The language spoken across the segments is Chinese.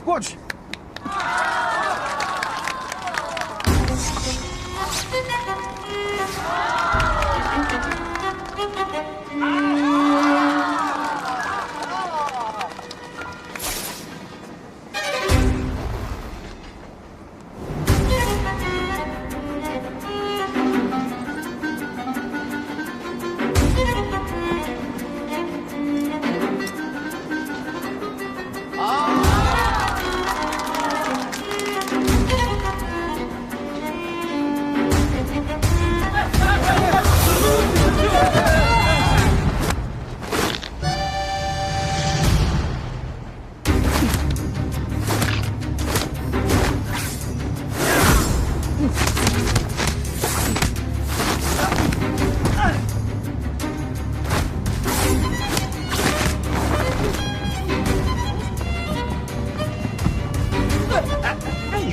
过去。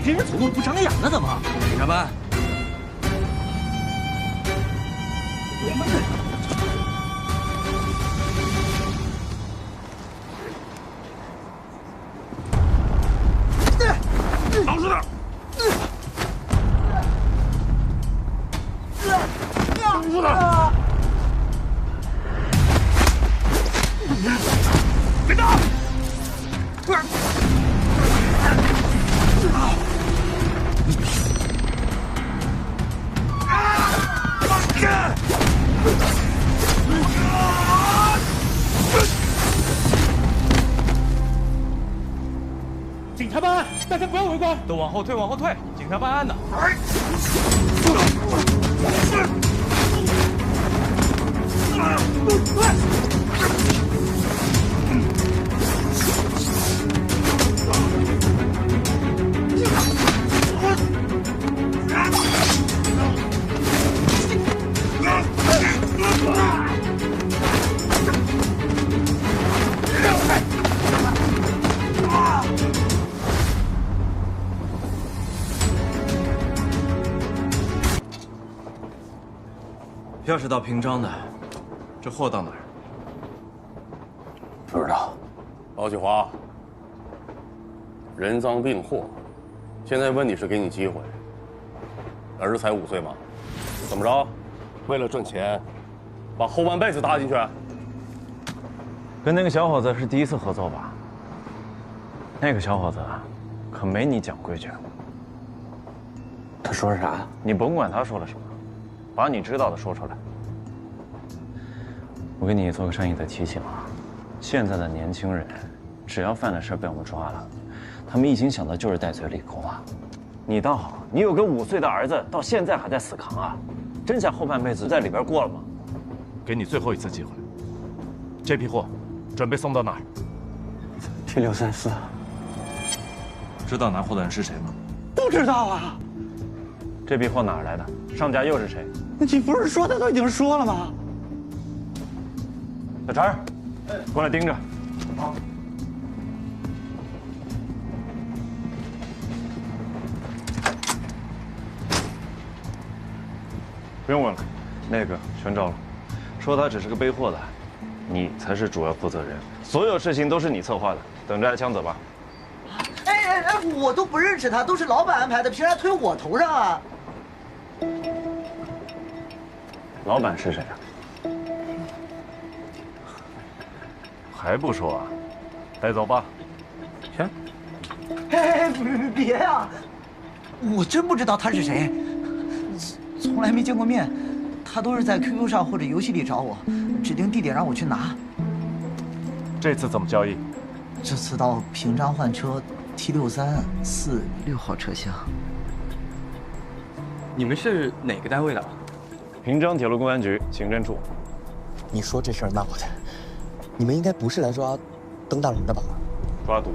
这人走路不长眼了，怎么？警察班，老实点！老实点！别打！警察办案，大家不要围观，都往后退，往后退！警察办案呢。要是到平章的，这货到哪儿？不知道。包启华，人赃并获，现在问题是给你机会。儿子才5岁嘛，怎么着？为了赚钱，把后半辈子搭进去？跟那个小伙子是第一次合作吧？那个小伙子可没你讲规矩。他说啥？你甭管他说了什么，把你知道的说出来。我给你做个善意的提醒啊，现在的年轻人，只要犯了事被我们抓了，他们一心想的就是戴罪立功啊。你倒好，你有个5岁的儿子，到现在还在死扛啊，真想后半辈子在里边过了吗？给你最后一次机会，这批货准备送到哪儿T634。知道拿货的人是谁吗？不知道啊。这批货哪儿来的？上家又是谁？你不是说他都已经说了吗？小陈，过来盯着。好。不用问了，那个全招了，说他只是个背货的，你才是主要负责人，所有事情都是你策划的，等着挨枪走吧。哎，我都不认识他，都是老板安排的，凭啥推我头上啊？老板是谁啊？还不说啊？带走吧。行。哎，别呀！我真不知道他是谁，从来没见过面。他都是在 QQ 上或者游戏里找我，指定地点让我去拿。这次怎么交易？这次到平章换车 T634 6号车厢。你们是哪个单位的？平章铁路公安局刑侦处。你说这事儿闹的，你们应该不是来抓登大龙的吧？抓毒。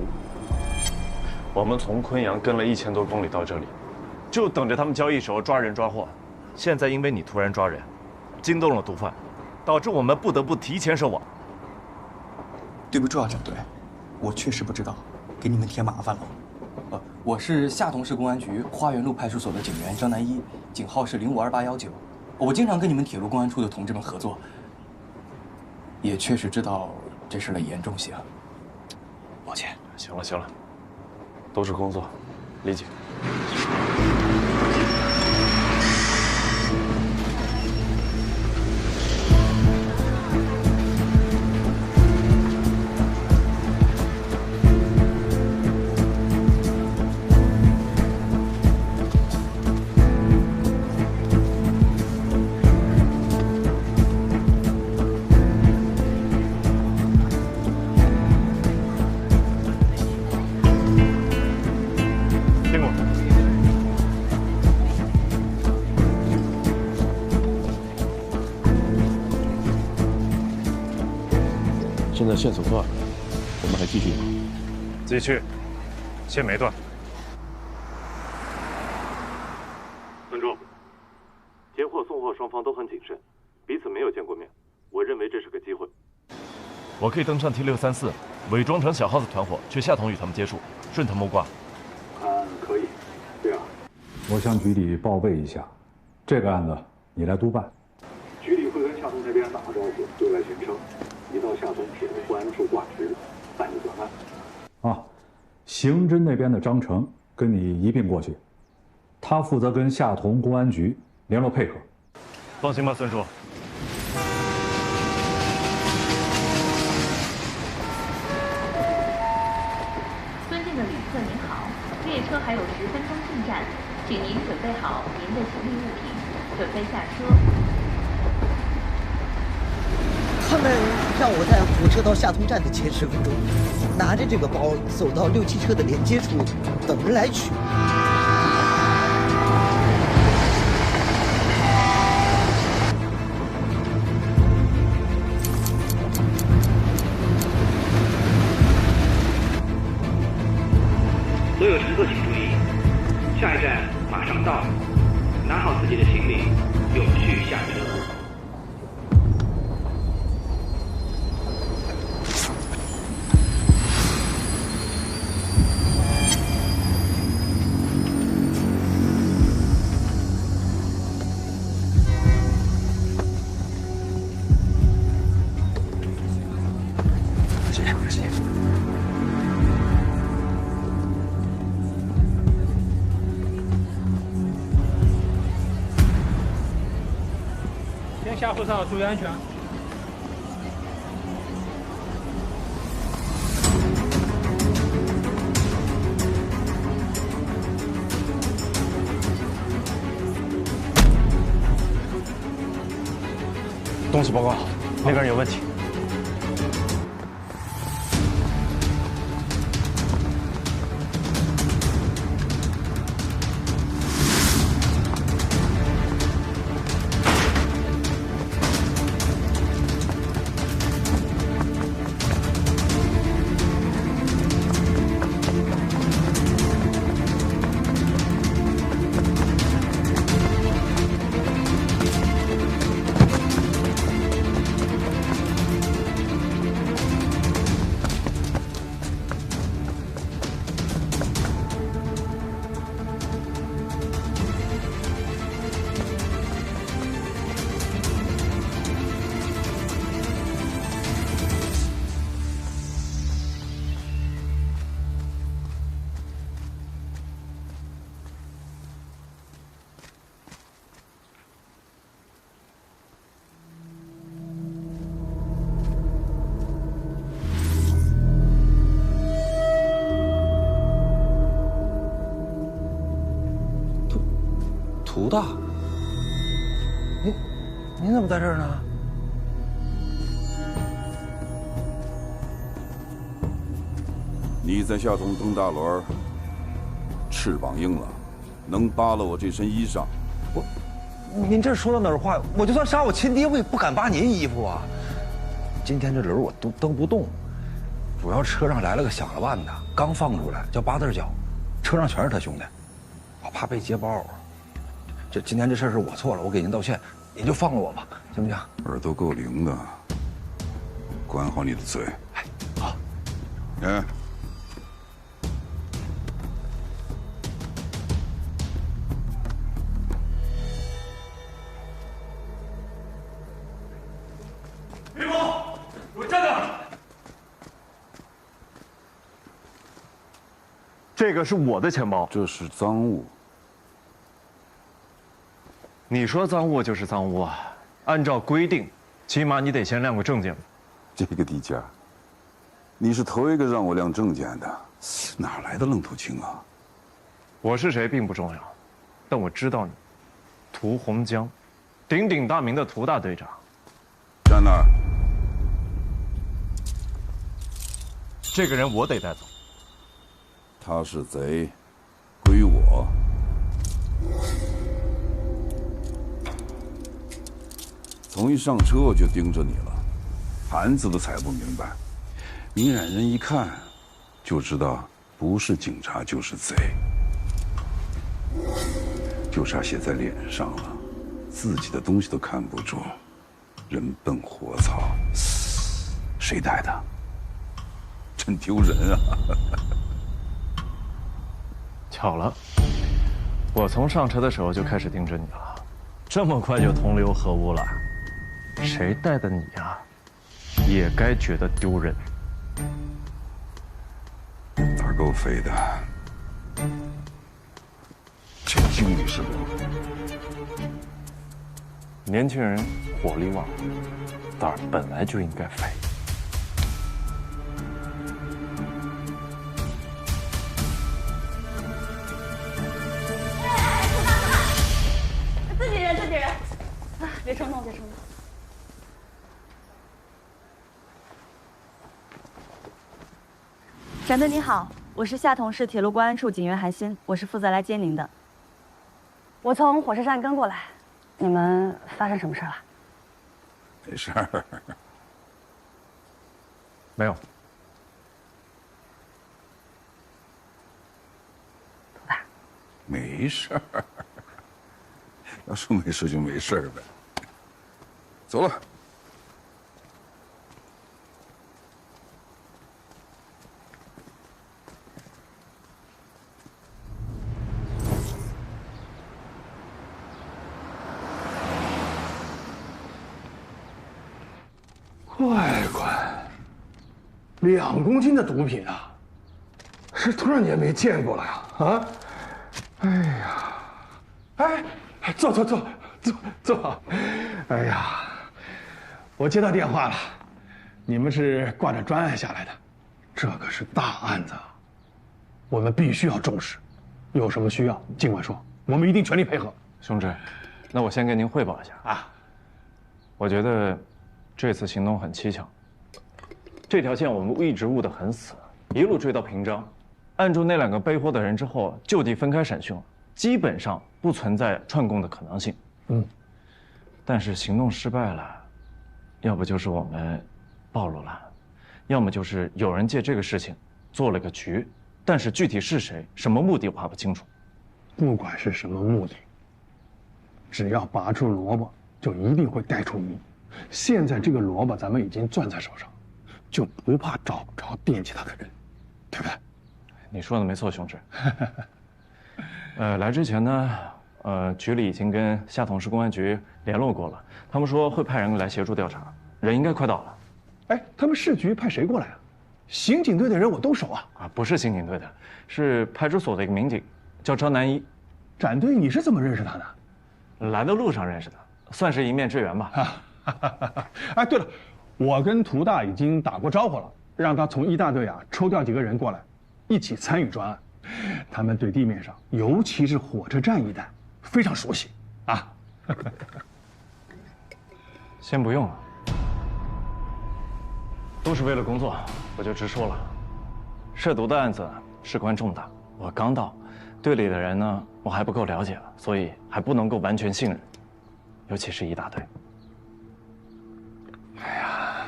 我们从昆阳跟了1000多公里到这里，就等着他们交易时抓人抓货。现在因为你突然抓人，惊动了毒贩，导致我们不得不提前收网。对不住啊，郑队，我确实不知道，给你们添麻烦了。我是下同市公安局花园路派出所的警员张南一，警号是052819。我经常跟你们铁路公安处的同志们合作，也确实知道这事的严重性。抱歉。行了行了，都是工作，理解。现在线索断了，我们还继续吗？继续，线没断。孙柱，接货送货双方都很谨慎，彼此没有见过面，我认为这是个机会。我可以登上 T634，伪装成小耗子团伙，去夏同与他们接触，顺藤摸瓜。可以，这样。我向局里报备一下，这个案子你来督办。局里会跟夏同那边打个招呼，对外宣称。你到夏同铁路公安处挂职，办理专案。啊，刑侦那边的张成跟你一并过去，他负责跟夏同公安局联络配合。放心吧，孙叔。尊敬的旅客您好，列车还有10分钟进站，请您准备好您的行李物品，准备下车。他们让我在火车到夏通站的前10分钟，拿着这个包走到6、7车的连接处，等人来取。所有乘客请注意，下一站马上到，拿好自己的行李，有序下车。下货上注意安全。东西报告，那个人有问题。涂大，您怎么在这儿呢？你在夏通蹬大轮，翅膀硬了，能扒了我这身衣裳。您这说的哪儿话？我就算杀我亲爹，我也不敢扒您衣服啊！今天这轮我都蹬不动，主要车上来了个响了万的，刚放出来叫8字脚，车上全是他兄弟，我怕被劫包。今天这事儿是我错了，我给您道歉，您就放了我吧，行不行？耳朵够灵的，管好你的嘴。哎，好。哎，别跑！给我站那！这个是我的钱包，这是赃物。你说赃物就是赃物啊，按照规定，起码你得先亮个证件吧。这个地价，你是头一个让我亮证件的，哪来的愣头青啊？我是谁并不重要，但我知道你，涂洪江，鼎鼎大名的涂大队长。站那儿。这个人我得带走。他是贼，归我。从一上车我就盯着你了，盘子都踩不明白。明眼人一看，就知道不是警察就是贼。就差写在脸上了，自己的东西都看不住，人笨活糙。谁带的？真丢人啊！巧了，我从上车的时候就开始盯着你了，这么快就同流合污了，谁带的你呀？也该觉得丢人。胆儿够肥的，这经历是不？年轻人火力旺，胆儿本来就应该肥。自己人，啊，别冲动，别冲动。展队你好，我是下同市铁路公安处警员韩鑫，我是负责来接您的。我从火车站跟过来，你们发生什么事了？没事儿，没有。涂大，没事儿。要说没事就没事呗。走了。乖乖，2公斤的毒品啊，是多少年没见过了呀？啊！哎呀，哎，坐。哎呀，我接到电话了，你们是挂着专案下来的，这可是大案子啊，我们必须要重视。有什么需要尽管说，我们一定全力配合。兄长，那我先跟您汇报一下啊。我觉得这次行动很蹊跷，这条线我们一直捂得很死，一路追到平章，按住那2个背货的人之后，就地分开审讯了，基本上不存在串供的可能性。但是行动失败了，要不就是我们暴露了，要么就是有人借这个事情做了个局，但是具体是谁、什么目的我还不清楚。不管是什么目的，只要拔出萝卜，就一定会带出泥。现在这个萝卜咱们已经攥在手上，就不怕找不着惦记他的人，对不对？你说的没错，兄长。来之前呢，局里已经跟下同市公安局联络过了，他们说会派人来协助调查，人应该快到了。哎，他们市局派谁过来啊？刑警队的人我都熟啊。不是刑警队的，是派出所的一个民警，叫张南一。展队你是怎么认识他的？来的路上认识的，算是一面之缘吧。哎，对了，我跟涂大已经打过招呼了，让他从1大队啊抽调几个人过来，一起参与专案。他们对地面上，尤其是火车站一带非常熟悉啊。先不用了，都是为了工作，我就直说了。涉毒的案子事关重大，我刚到，队里的人呢我还不够了解了，所以还不能够完全信任，尤其是1大队。哎呀，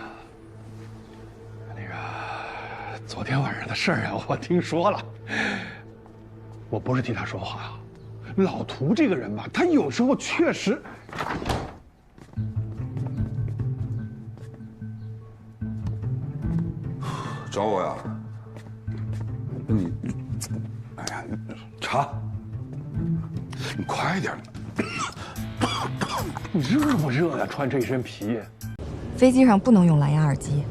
那个昨天晚上的事儿啊，我听说了。我不是替他说话啊，老涂这个人吧，他有时候确实……找我呀？你，哎呀，茶，你快点！你热不热呀？穿这一身皮。飞机上不能用蓝牙耳机。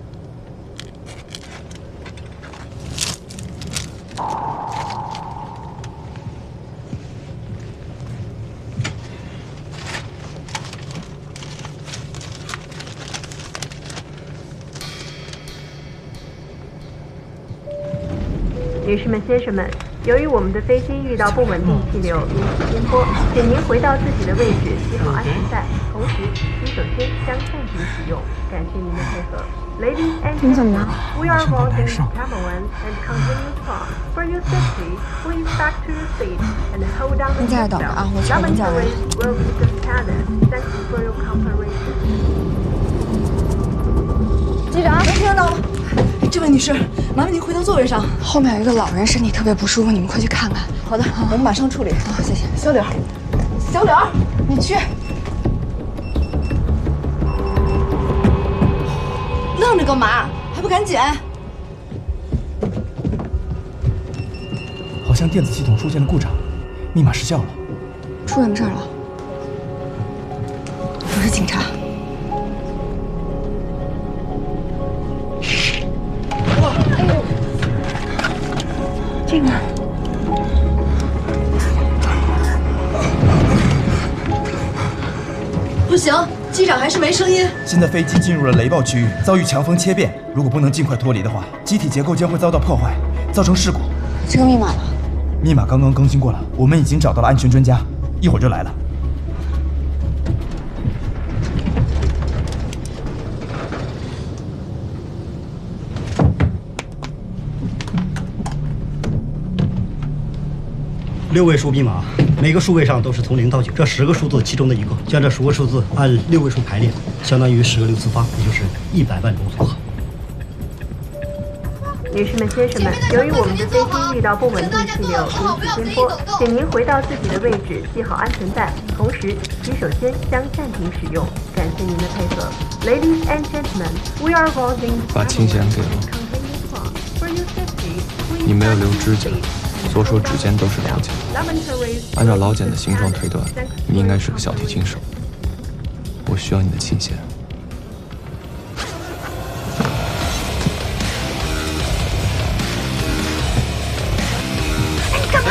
女士们、先生们，由于我们的飞机遇到不稳定气流引起颠簸，请您回到自己的位置，系好安全带，同时洗手间将暂停使用。感谢您的配合。Ladies and gentlemen, we are boarding Cameron and continue from. For your safety, please back to your seat and hold down the seatbelt. Lavatories will be suspended. Thank you for your cooperation. 机长，能听到吗？这位女士，麻烦您回到座位上。后面有一个老人身体特别不舒服，你们快去看看。好的，我们马上处理。好，谢谢。小柳，小柳，你去。愣着干嘛？还不赶紧！好像电子系统出现了故障，密码失效了。出什么事了？我是警察。这个不行，机长还是没声音。现在飞机进入了雷暴区域，遭遇强风切变。如果不能尽快脱离的话，机体结构将会遭到破坏，造成事故。这个密码呢？密码刚刚更新过了，我们已经找到了安全专家，一会儿就来了。6位数密码，每个数位上都是从0到9，这10个数字其中的一个，将这10个数字按6位数排列，相当于10个6次方，也就是100万种组合。女士们、先生们，由于我们的飞机遇到不稳定气流引起颠簸，请您回到自己的位置，系好安全带，同时洗手间将暂停使用。感谢您的配合。Ladies and gentlemen, we are boarding. 把清闲给我。你没有留指甲，左手指尖都是老茧。按照老茧的形状推断，你应该是个小提琴手。我需要你的琴弦。干嘛？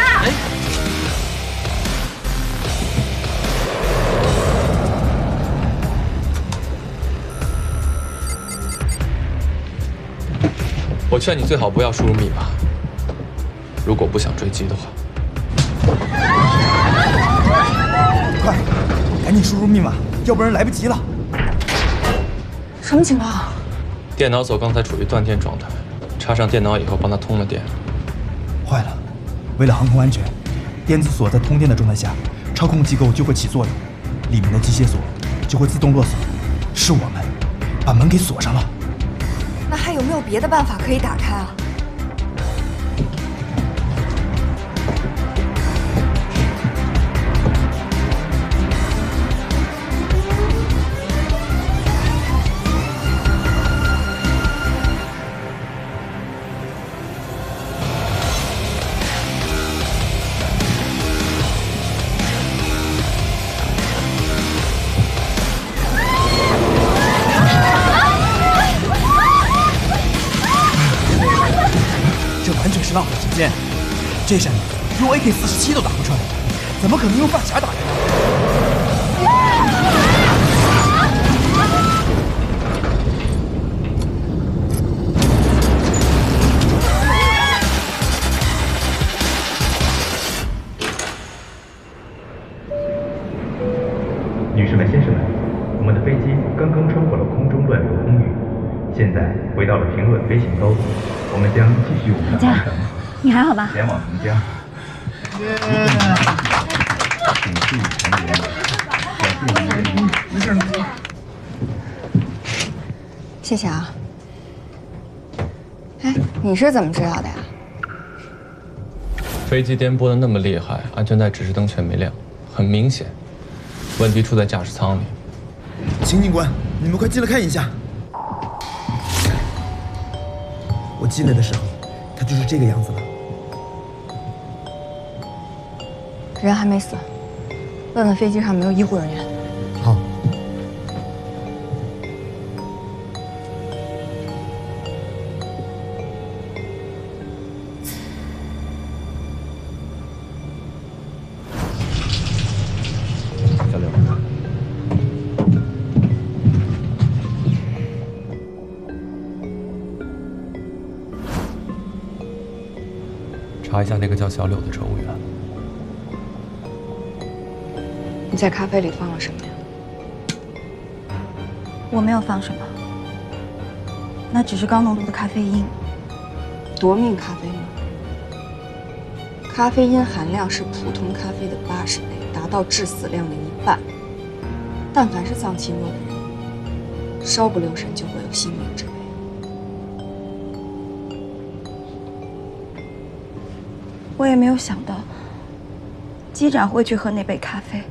我劝你最好不要输入密码，如果不想坠机的话。快，赶紧输入密码，要不然来不及了。什么情况？电脑锁刚才处于断电状态，插上电脑以后帮它通了电。坏了，为了航空安全，电子锁在通电的状态下，操控机构就会起作用，里面的机械锁就会自动落锁。是我们把门给锁上了。那还有没有别的办法可以打开啊？是浪费时间，这扇门用 AK-47都打不穿，怎么可能用发匣打开？女士们、先生们，我们的飞机刚刚穿过了空中乱流空域，现在回到了平稳飞行高度。我们将继续我们的航程。你还好吧？前往同江。请注意成员，感谢您的谢谢啊。哎，你是怎么知道的呀？飞机颠簸的那么厉害，安全带指示灯全没亮，很明显，问题出在驾驶舱里。秦警官，你们快进来看一下。我进来的时候，他就是这个样子了。人还没死，问问飞机上没有医护人员。好。小刘。查一下那个叫小柳的乘务员。你在咖啡里放了什么呀？我没有放什么，那只是高浓度的咖啡因。夺命咖啡吗？咖啡因含量是普通咖啡的80倍，达到致死量的1半。但凡是脏器弱的人，稍不留神就会有性命之危。我也没有想到，机长会去喝那杯咖啡。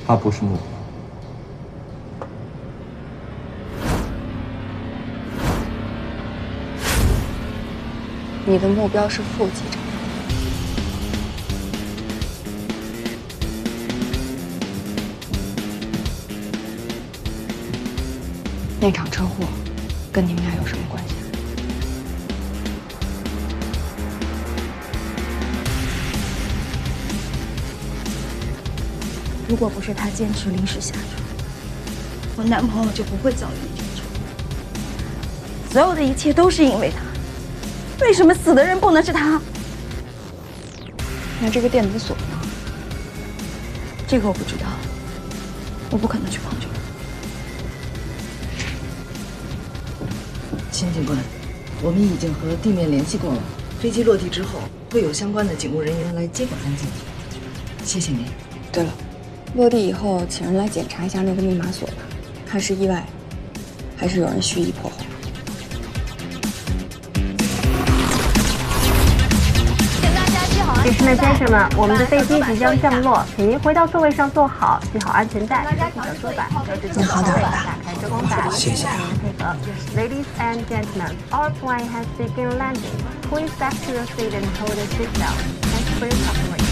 他不是目标。你的目标是副机长。那场车祸跟你们俩有什么关系？如果不是他坚持临时下车，我男朋友就不会遭遇那场车祸。所有的一切都是因为他。为什么死的人不能是他？那这个电子锁呢？这个我不知道，我不可能去碰这个。秦警官，我们已经和地面联系过了，飞机落地之后会有相关的警务人员来接管案件。谢谢您。对了，落地以后请人来检查一下那个密码锁吧，看是意外，还是有人蓄意破坏。Ladies and gentlemen， 我们的飞机即将降落，请您回到座位上坐好，系好安全带，系好桌板，您好点吧。打开遮光板，谢谢。Ladies and gentlemen, our plane has begun landing. Please back to your seat and hold the seatbelt. Thanks for your cooperation.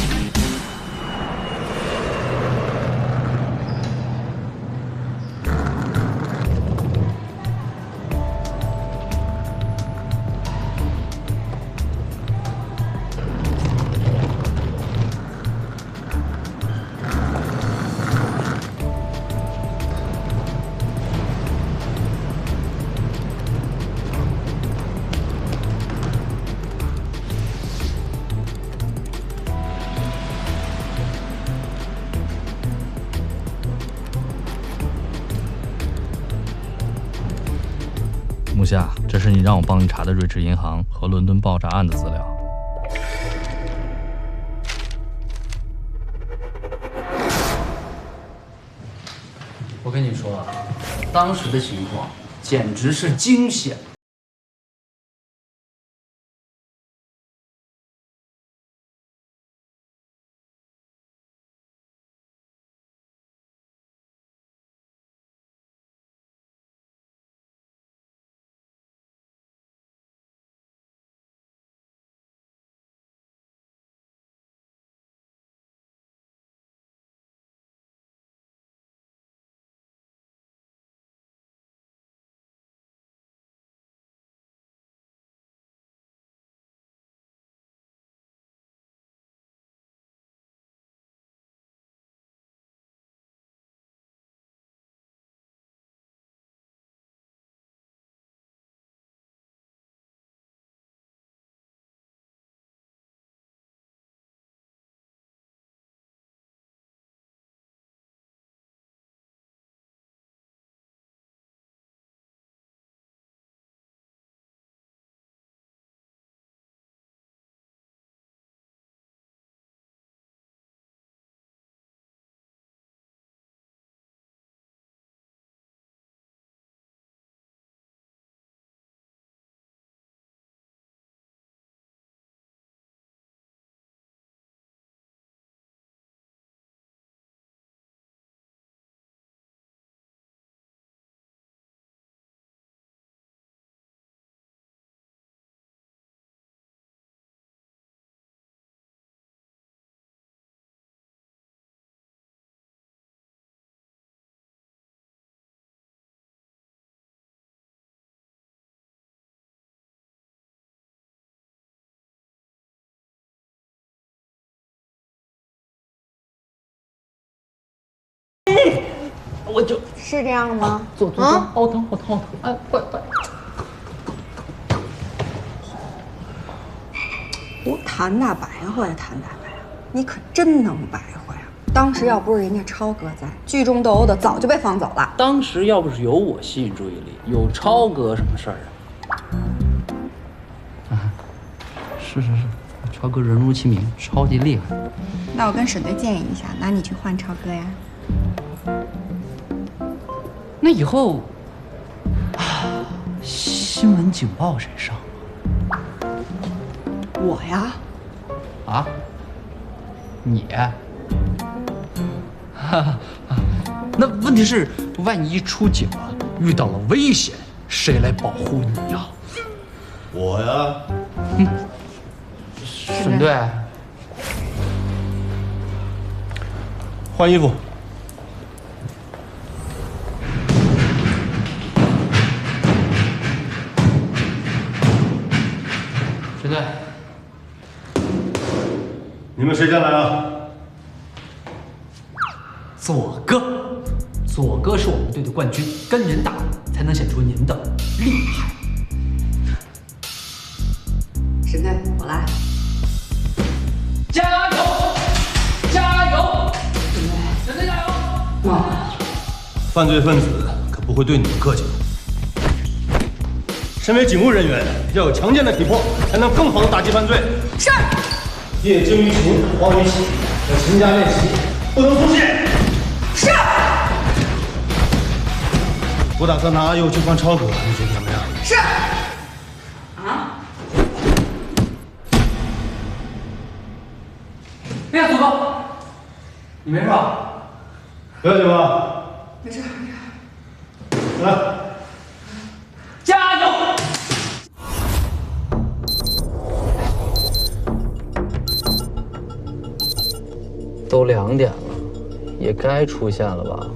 木夏，这是你让我帮你查的瑞士银行和伦敦爆炸案的资料。我跟你说啊，当时的情况简直是惊险。我就是这样吗？坐，好疼，好疼！哎，快！我谈大白话呀，谈大白话，你可真能白话呀！当时要不是人家超哥在，剧中斗殴的早就被放走了。当时要不是有我吸引注意力，有超哥什么事儿啊？是，超哥人如其名，超级厉害。那我跟沈队建议一下，拿你去换超哥呀。那以后新闻警报谁上？我呀。啊？你？那问题是，万一出警了，遇到了危险，谁来保护你呀？我呀。沈队，换衣服。沈队，你们谁先来啊？左哥是我们队的冠军，跟人打才能显出您的厉害。沈队，我来。加油！加油！沈队加油！犯罪分子可不会对你们客气。身为警务人员，要有强健的体魄，才能更好的打击犯罪。是。业精于勤，荒于嬉，要勤加练习，不能松懈。是。我打算拿阿佑去换超哥，你觉得怎么样？是。啊？哎呀，祖哥，你没事吧？不要紧吧？没事。来，加油！都2点了，也该出现了吧？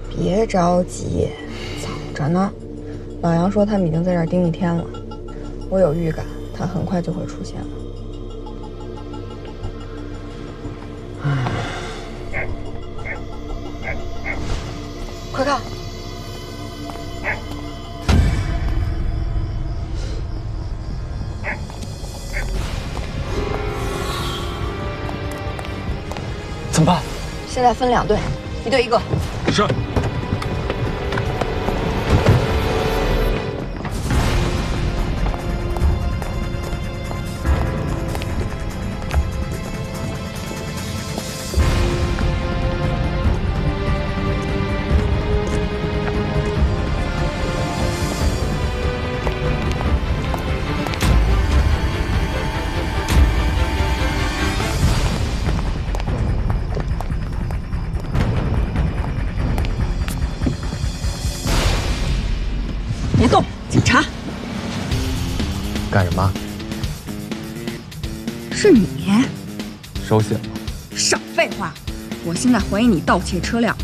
别着急，早着呢。老杨说他们已经在这儿盯1天了，我有预感，他很快就会出现了。快看！怎么办？现在分2队，1队1个。是。别动，警察！干什么？是你？收信了。少废话！我现在怀疑你盗窃车辆，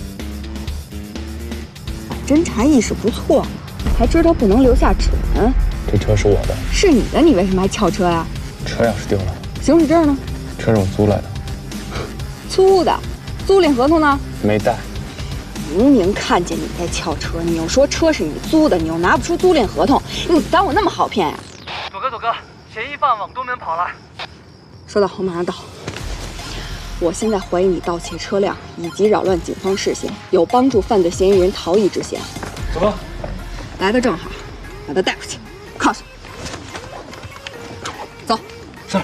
侦查意识不错，还知道不能留下指纹。这车是我的。是你的，你为什么还撬车呀？车钥匙丢了。行驶证呢？车是我租来的。租的？租赁合同呢？没带。明明看见你在撬车，你又说车是你租的，你又拿不出租赁合同，你当我那么好骗呀？左哥，嫌疑犯往东门跑了。收到，我马上到。我现在怀疑你盗窃车辆以及扰乱警方视线，有帮助犯罪嫌疑人逃逸之嫌。走吧。来的正好，把他带回去，铐上。走。是。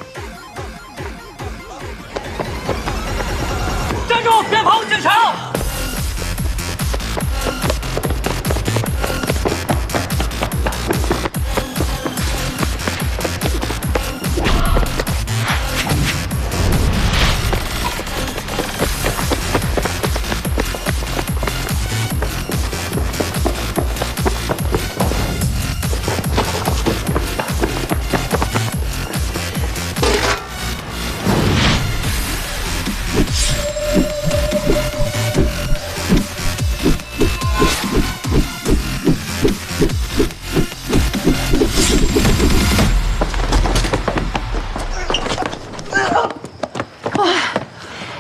站住！别跑，警察！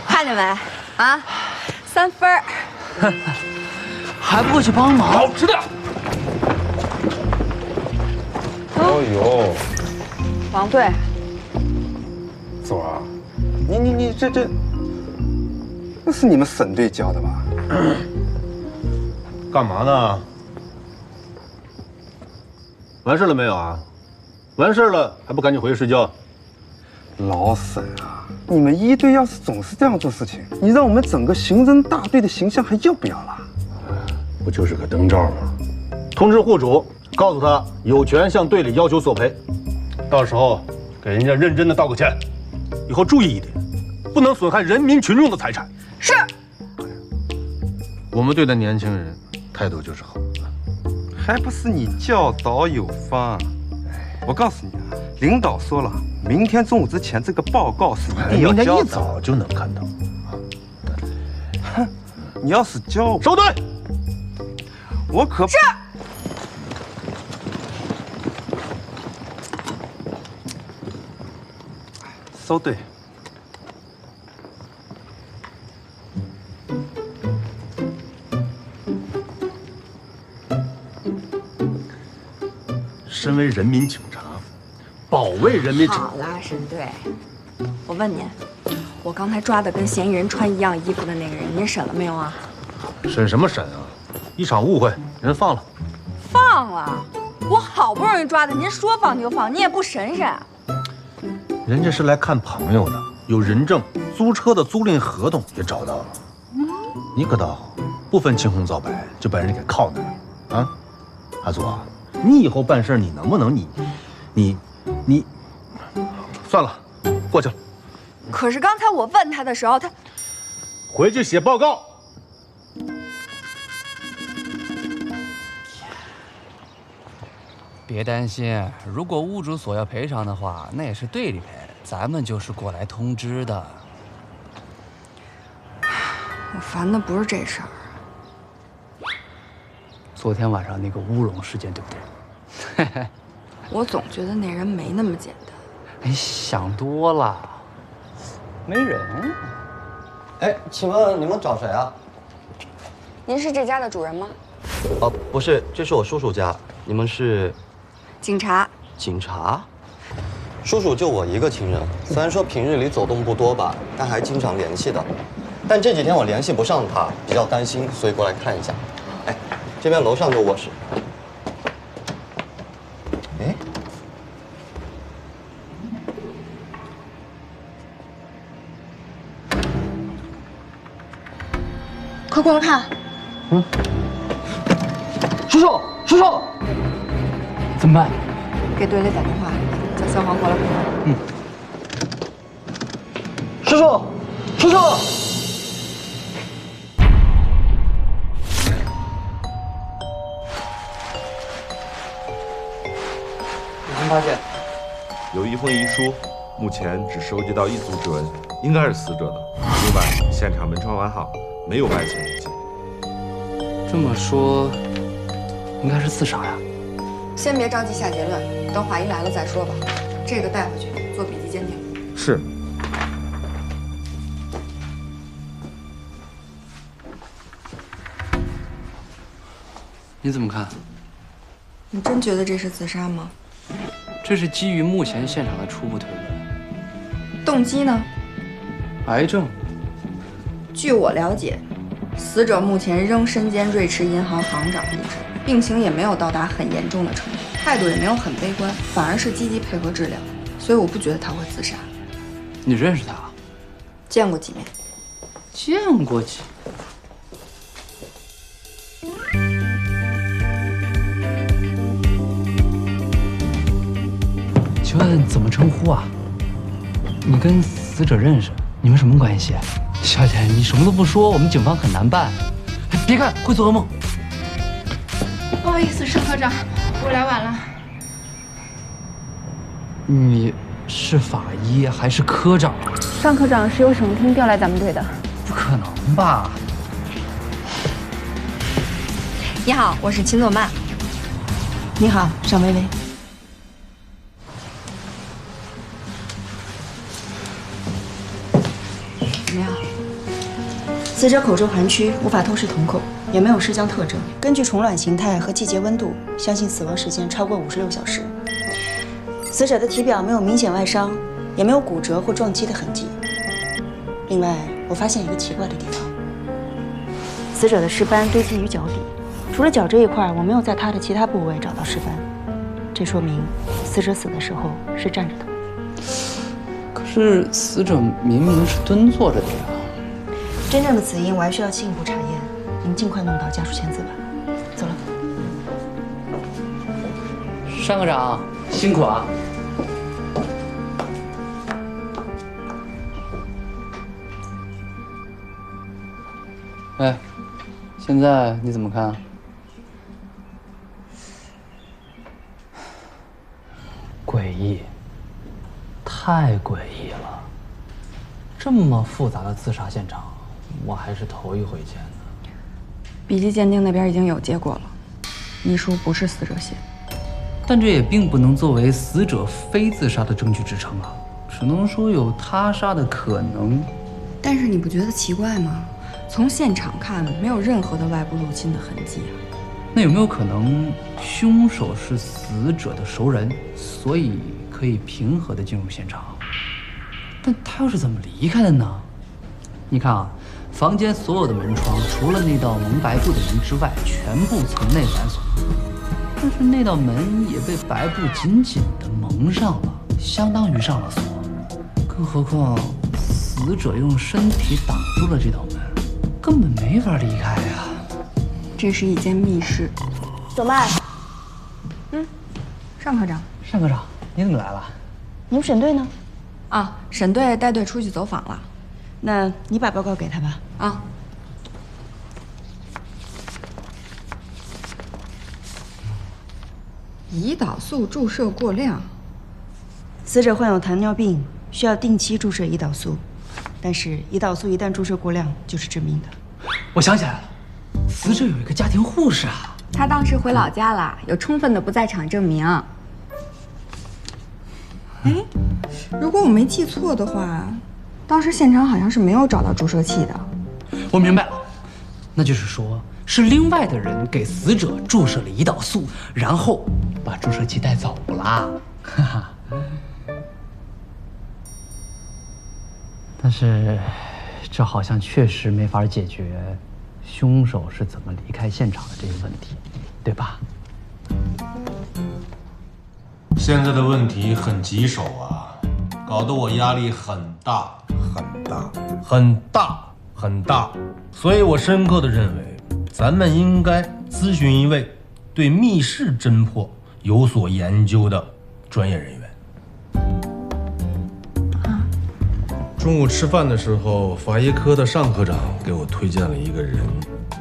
看见没？啊，3分。还不过去帮忙？好吃的。哦呦，王队，左儿，你这，那是你们省队教的吧？干嘛呢？完事了没有啊？完事了还不赶紧回去睡觉？老沈啊，你们一队要是总是这样做事情，你让我们整个刑侦大队的形象还要不要了？不就是个灯罩吗？通知户主，告诉他有权向队里要求索赔，到时候给人家认真的道个歉。以后注意一点，不能损害人民群众的财产。是。我们队的年轻人态度就是好，还不是你教导有方。我告诉你啊，领导说了，明天中午之前这个报告是一定要交的。明天一早就能看到。哼，你要是教我收队，我可是。收队。身为人民警察，保卫人民。好啦，沈队，我问您，我刚才抓的跟嫌疑人穿一样衣服的那个人，您审了没有啊？审什么审啊？一场误会，人放了。放了？我好不容易抓的，您说放就放，您也不审审。人家是来看朋友的，有人证，租车的租赁合同也找到了。你可倒好，不分青红皂白就把人给铐那儿啊！阿祖啊，你以后办事你能不能你，算了，过去了。可是刚才我问他的时候，他回去写报告。别担心，如果屋主索要赔偿的话，那也是队里赔，咱们就是过来通知的。我烦的不是这事儿。昨天晚上那个乌龙事件，对不对？我总觉得那人没那么简单。你想多了，没人。哎，请问你们找谁啊？您是这家的主人吗？哦，不是，这是我叔叔家。你们是？警察。警察？叔叔就我一个亲人，虽然说平日里走动不多吧，但还经常联系的。但这几天我联系不上他，比较担心，所以过来看一下。哎，这边楼上就卧室。哎，快过来看。叔叔，叔叔，怎么办？给队里打电话，叫消防过来。叔叔，叔叔。有什么发现？有一封遗书，目前只收集到1组指纹，应该是死者的。另外，现场门窗完好，没有外显痕迹。这么说，应该是自杀呀。先别着急下结论，等法医来了再说吧。这个带回去做笔迹鉴定。是。你怎么看？你真觉得这是自杀吗？这是基于目前现场的初步推论。动机呢？癌症。据我了解，死者目前仍身兼瑞驰银行行长一职，病情也没有到达很严重的程度，态度也没有很悲观，反而是积极配合治疗，所以我不觉得他会自杀。你认识他？见过几面。见过几面。请问怎么称呼啊？你跟死者认识？你们什么关系？小姐，你什么都不说，我们警方很难办。别看会做噩梦。不好意思，沈科长，我来晚了。你是法医还是科长？尚科长是由省厅调来咱们队的。不可能吧？你好，我是秦佐曼。你好，尚薇薇。怎么样？死者口周寒区，无法透视瞳孔，也没有尸僵特征。根据虫卵形态和季节温度，相信死亡时间超过56小时。死者的体表没有明显外伤，也没有骨折或撞击的痕迹。另外，我发现一个奇怪的地方：死者的尸斑堆积于脚底，除了脚这一块，我没有在他的其他部位找到尸斑。这说明死者死的时候是站着的。可是死者明明是蹲坐着的呀。真正的死因我还需要进一步查验，您尽快弄到家属签字吧。走了。单科长，辛苦啊。哎，现在你怎么看？诡异，太诡异了！这么复杂的自杀现场，我还是头一回见呢。笔迹鉴定那边已经有结果了，遗书不是死者写的，但这也并不能作为死者非自杀的证据支撑啊，只能说有他杀的可能。但是你不觉得奇怪吗？从现场看，没有任何的外部入侵的痕迹啊。那有没有可能凶手是死者的熟人，所以可以平和地进入现场？但他又是怎么离开的呢？你看啊，房间所有的门窗，除了那道蒙白布的门之外，全部从内反锁。但是那道门也被白布紧紧地蒙上了，相当于上了锁。更何况，死者用身体挡住了这道门，根本没法离开呀。这是一间密室。小麦，单科长，单科长，你怎么来了？你们审队呢？啊，审队带队出去走访了。那你把报告给他吧。啊。胰岛素注射过量，死者患有糖尿病，需要定期注射胰岛素，但是胰岛素一旦注射过量就是致命的。我想起来了，死者有一个家庭护士啊。他当时回老家了，有充分的不在场证明。哎，如果我没记错的话，当时现场好像是没有找到注射器的。我明白了，那就是说，是另外的人给死者注射了胰岛素，然后把注射器带走了。哈哈。但是，这好像确实没法解决凶手是怎么离开现场的这个问题，对吧？现在的问题很棘手啊，搞得我压力很大，很大，很大，很大。所以我深刻的认为，咱们应该咨询一位对密室侦破有所研究的专业人员。中午吃饭的时候，法医科的尚科长给我推荐了一个人，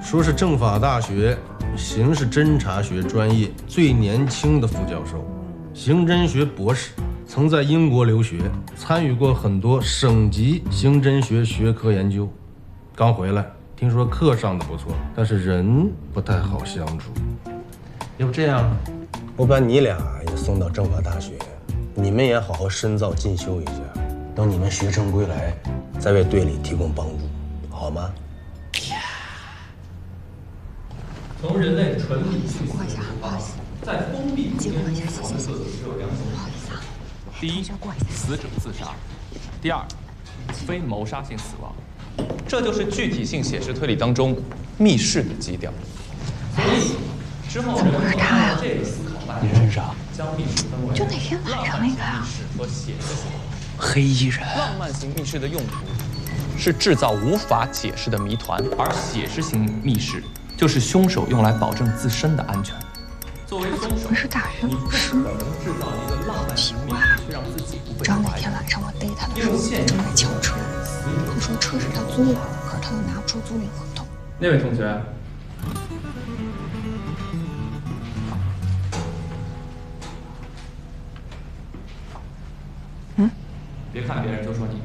说是政法大学刑事侦查学专业最年轻的副教授，刑侦学博士，曾在英国留学，参与过很多省级刑侦学学科研究。刚回来，听说课上的不错，但是人不太好相处。要不这样，我把你俩也送到政法大学，你们也好好深造进修一下。等你们学成归来，再为队里提供帮助，好吗？从人类纯理性思维出发，在封闭空间中讨论个体只有两种可能：第一，死者自杀；第二，非谋杀性死亡。这就是具体性写实推理当中密室的基调。所以之后人们按照这个思考脉络，将密室分为就那天晚上那个啊，密室和写实型。黑衣人。浪漫型密室的用途是制造无法解释的谜团，而写实型密室就是凶手用来保证自身的安全。作为凶手，是大学老师，制造一个浪漫型密室，却让自己不被知道那天晚上我逮他的时候正在撬车，他说车是他租的，可是他又拿不出租赁合同。那位同学，别看别人就说你。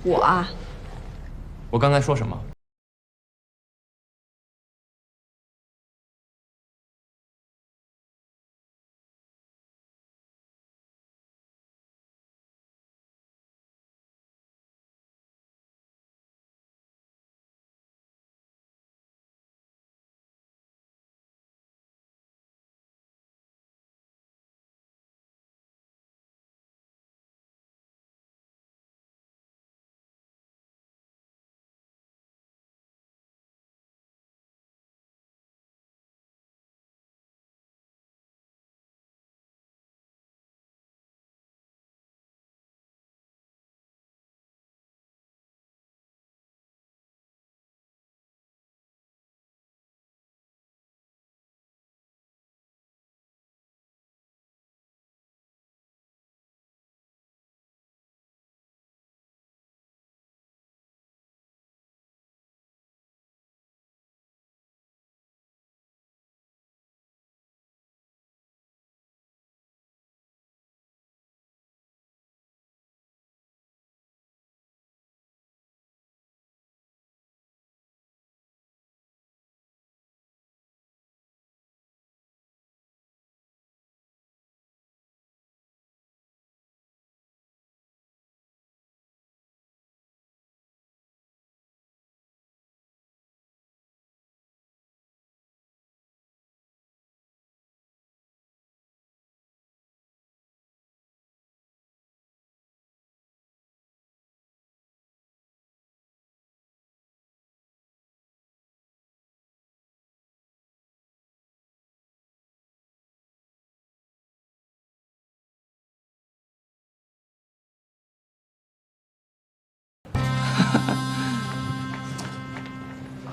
我啊，我刚才说什么？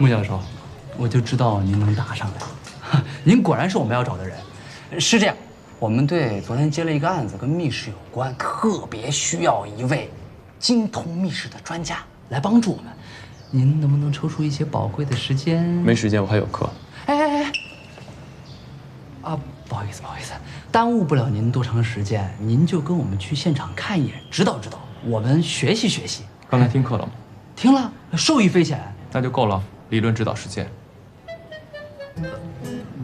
穆教授，我就知道您能答上来，您果然是我们要找的人。是这样，我们队昨天接了一个案子，跟密室有关，特别需要一位精通密室的专家来帮助我们。您能不能抽出一些宝贵的时间？没时间，我还有课。哎！啊，不好意思，耽误不了您多长时间，您就跟我们去现场看一眼，指导指导，我们学习学习。刚才听课了吗？听了，受益匪浅。那就够了，理论指导实践。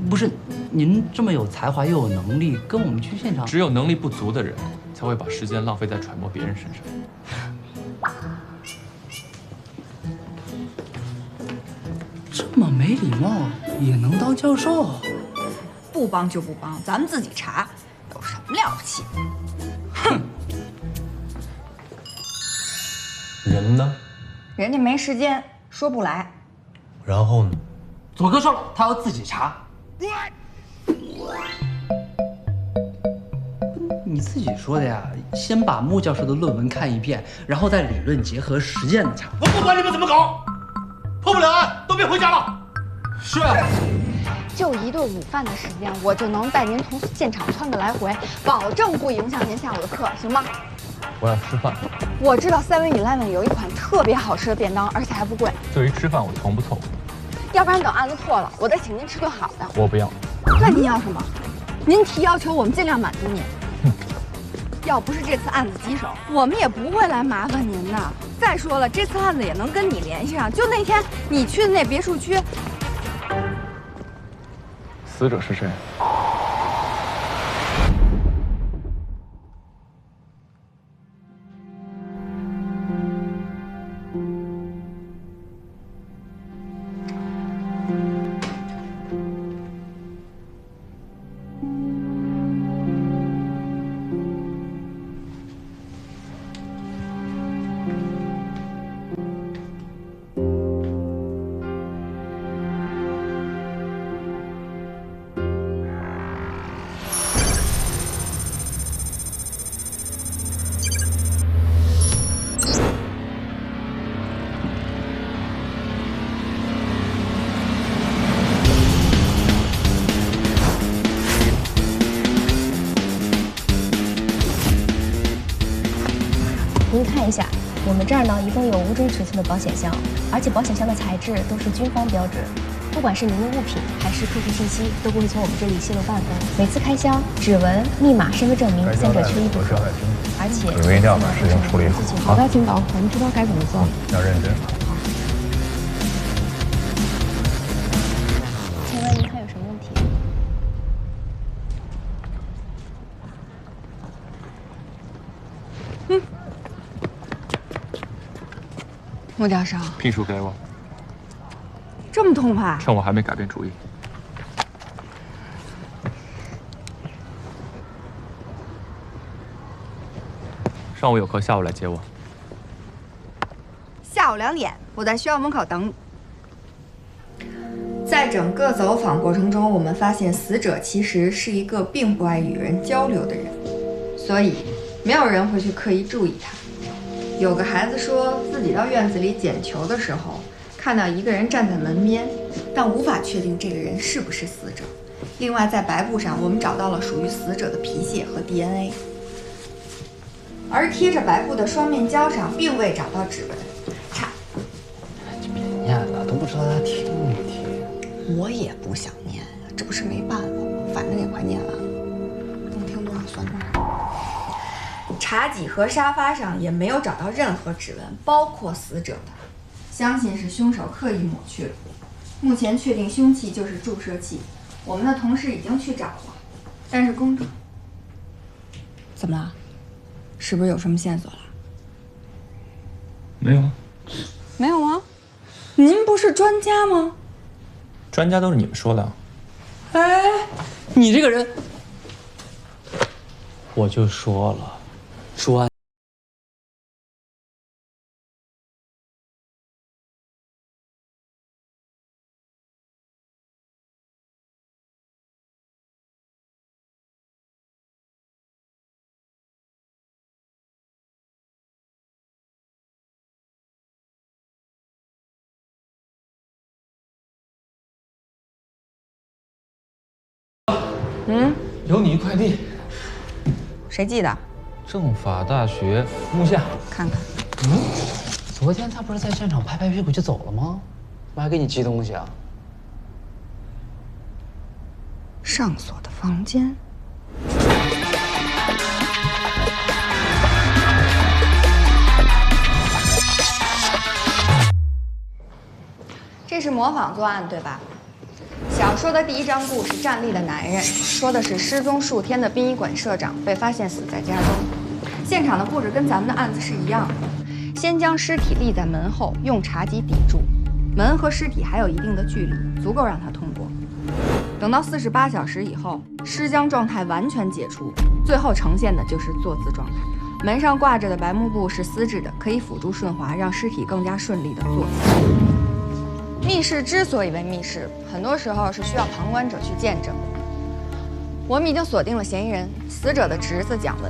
不是，您这么有才华又有能力，跟我们去现场。只有能力不足的人，才会把时间浪费在揣摩别人身上。这么没礼貌也能当教授？不帮就不帮，咱们自己查，有什么了不起？哼！人呢？人家没时间，说不来。然后呢？左哥说了，他要自己查。你自己说的呀，先把穆教授的论文看一遍，然后再理论结合实践的查。我不管你们怎么搞，破不了案都别回家了。是。就一顿午饭的时间，我就能带您从现场窜个来回，保证不影响您下午的课，行吗？我要吃饭。我知道 7-Eleven 有一款特别好吃的便当，而且还不贵。对于吃饭，我从不错过。要不然等案子破了，我再请您吃顿好的。我不要。那您要什么？您提要求，我们尽量满足您。要不是这次案子棘手，我们也不会来麻烦您的。再说了，这次案子也能跟你联系上。就那天你去的那别墅区，死者是谁？您看一下，我们这儿呢一共有5种尺寸的保险箱，而且保险箱的材质都是军方标准，不管是您的物品还是客户信息，都不会从我们这里泄露半分。每次开箱，指纹、密码、身份证明3者缺一不可，而且你微调把事情处理好。好的，领导，我们知道该怎么做。要认真。请问您还有什么问题？穆教授，聘书给我，这么痛快？趁我还没改变主意。上午有课，下午来接我。下午2点，我在学校门口等你。在整个走访过程中，我们发现死者其实是一个并不爱与人交流的人，所以没有人会去刻意注意他。有个孩子说自己到院子里捡球的时候，看到一个人站在门边，但无法确定这个人是不是死者。另外，在白布上我们找到了属于死者的皮屑和 DNA， 而贴着白布的双面胶上并未找到指纹。别念了，都不知道他听没听。我也不想念呀，这不是没办法吗？反正也快念完了，能听多少算多少。茶几和沙发上也没有找到任何指纹，包括死者的，相信是凶手刻意抹去了。目前确定凶器就是注射器，我们的同事已经去找了，但是工作怎么了？是不是有什么线索了？没有啊。没有吗？您不是专家吗？专家都是你们说的。哎，你这个人，我就说了，专。嗯，有你一快递。谁寄的？政法大学木下。看看。嗯，昨天他不是在现场拍拍屁股就走了吗？我还给你寄东西啊。上锁的房间。这是模仿作案对吧？小说的第一章故事《站立的男人》说的是失踪数天的殡仪馆社长被发现死在家中，现场的布置跟咱们的案子是一样的。先将尸体立在门后，用茶几抵住，门和尸体还有一定的距离，足够让他通过。等到48小时以后，尸僵状态完全解除，最后呈现的就是坐姿状态。门上挂着的白幕布是丝质的，可以辅助顺滑，让尸体更加顺利的坐姿。密室之所以为密室，很多时候是需要旁观者去见证的。我们已经锁定了嫌疑人，死者的侄子蒋文，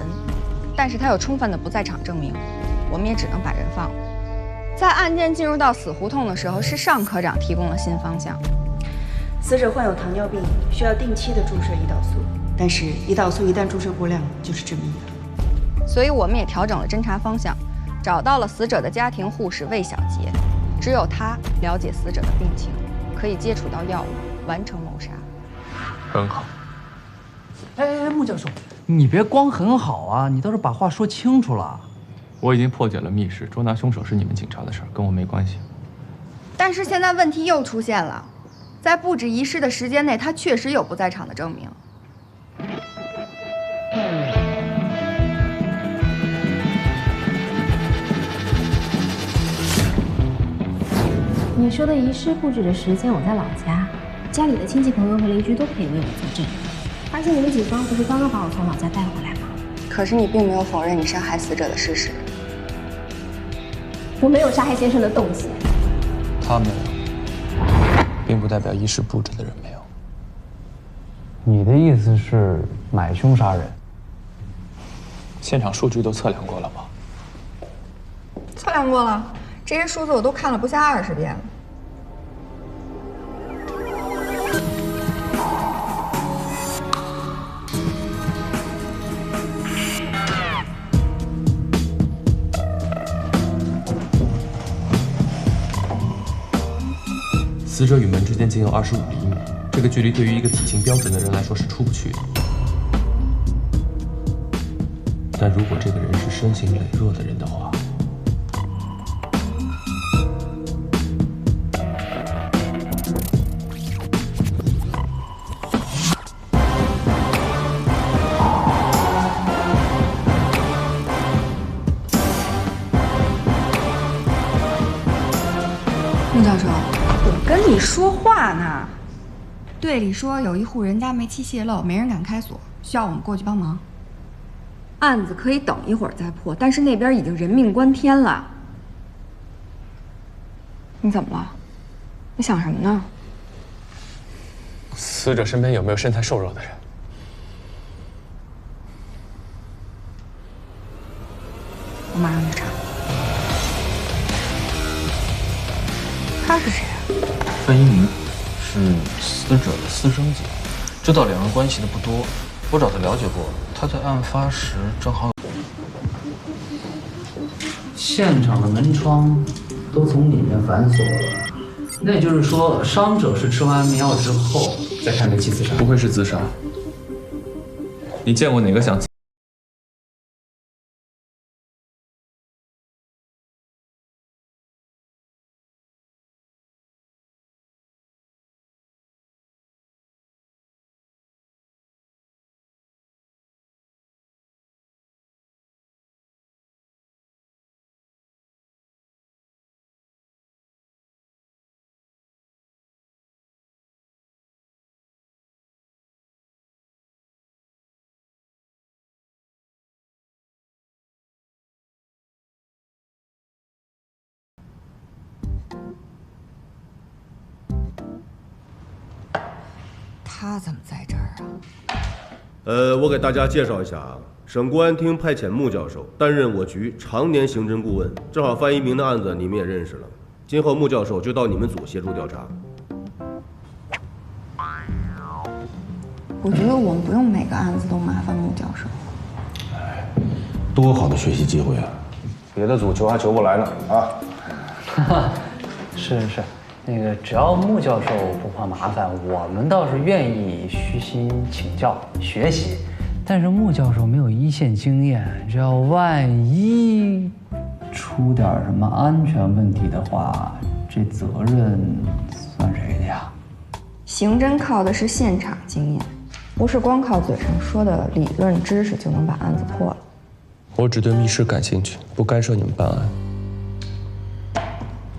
但是他有充分的不在场证明，我们也只能把人放了。在案件进入到死胡同的时候，是尚科长提供了新方向。死者患有糖尿病，需要定期的注射胰岛素，但是胰岛素一旦注射过量就是致命的。所以我们也调整了侦查方向，找到了死者的家庭护士魏小杰，只有他了解死者的病情，可以接触到药物，完成谋杀。很好。哎，穆教授，你别光很好啊，你倒是把话说清楚了。我已经破解了密室，捉拿凶手是你们警察的事儿，跟我没关系。但是现在问题又出现了，在布置仪式的时间内，他确实有不在场的证明。你说的仪式布置的时间，我在老家，家里的亲戚朋友和邻居都可以为我作证。而且你们警方不是刚刚把我从老家带回来吗？可是你并没有否认你杀害死者的事实。我没有杀害先生的动机。他没有，并不代表仪式布置的人没有。你的意思是买凶杀人？现场数据都测量过了吗？测量过了，这些数字我都看了不下20遍了。死者与门之间仅有25厘米，这个距离对于一个体型标准的人来说是出不去的。但如果这个人是身形羸弱的人的话，穆教授，我跟你说话呢。队里说有一户人家煤气泄漏，没人敢开锁，需要我们过去帮忙。案子可以等一会儿再破，但是那边已经人命关天了。你怎么了？你想什么呢？死者身边有没有身材瘦弱的人？我马上去查。他是谁啊？范一鸣是死者的私生子，知道两人关系的不多。我找他了解过，他在案发时正好。现场的门窗都从里面反锁了，那也就是说，伤者是吃完安眠药之后再开煤气自杀。不会是自杀？你见过哪个想？他怎么在这儿啊？我给大家介绍一下啊，省公安厅派遣穆教授担任我局常年刑侦顾问，正好范一鸣的案子你们也认识了，今后穆教授就到你们组协助调查。我觉得我们不用每个案子都麻烦穆教授。多好的学习机会啊！别的组求还求不来呢啊！哈哈，是，那个只要穆教授不怕麻烦，我们倒是愿意虚心请教学习。但是穆教授没有一线经验，这要万一出点什么安全问题的话，这责任算谁的呀？刑侦靠的是现场经验，不是光靠嘴上说的理论知识就能把案子破了。我只对密室感兴趣，不干涉你们办案。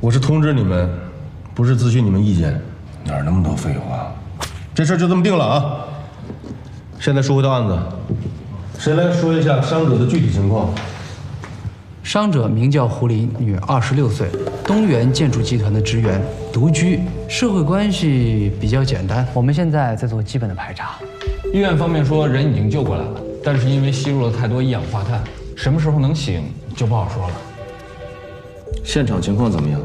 我是通知你们，不是咨询你们意见。哪那么多废话？这事就这么定了啊！现在说回到案子，谁来说一下伤者的具体情况？伤者名叫胡林，女，26岁，东源建筑集团的职员，独居，社会关系比较简单。我们现在在做基本的排查。医院方面说人已经救过来了，但是因为吸入了太多一氧化碳，什么时候能醒就不好说了。现场情况怎么样？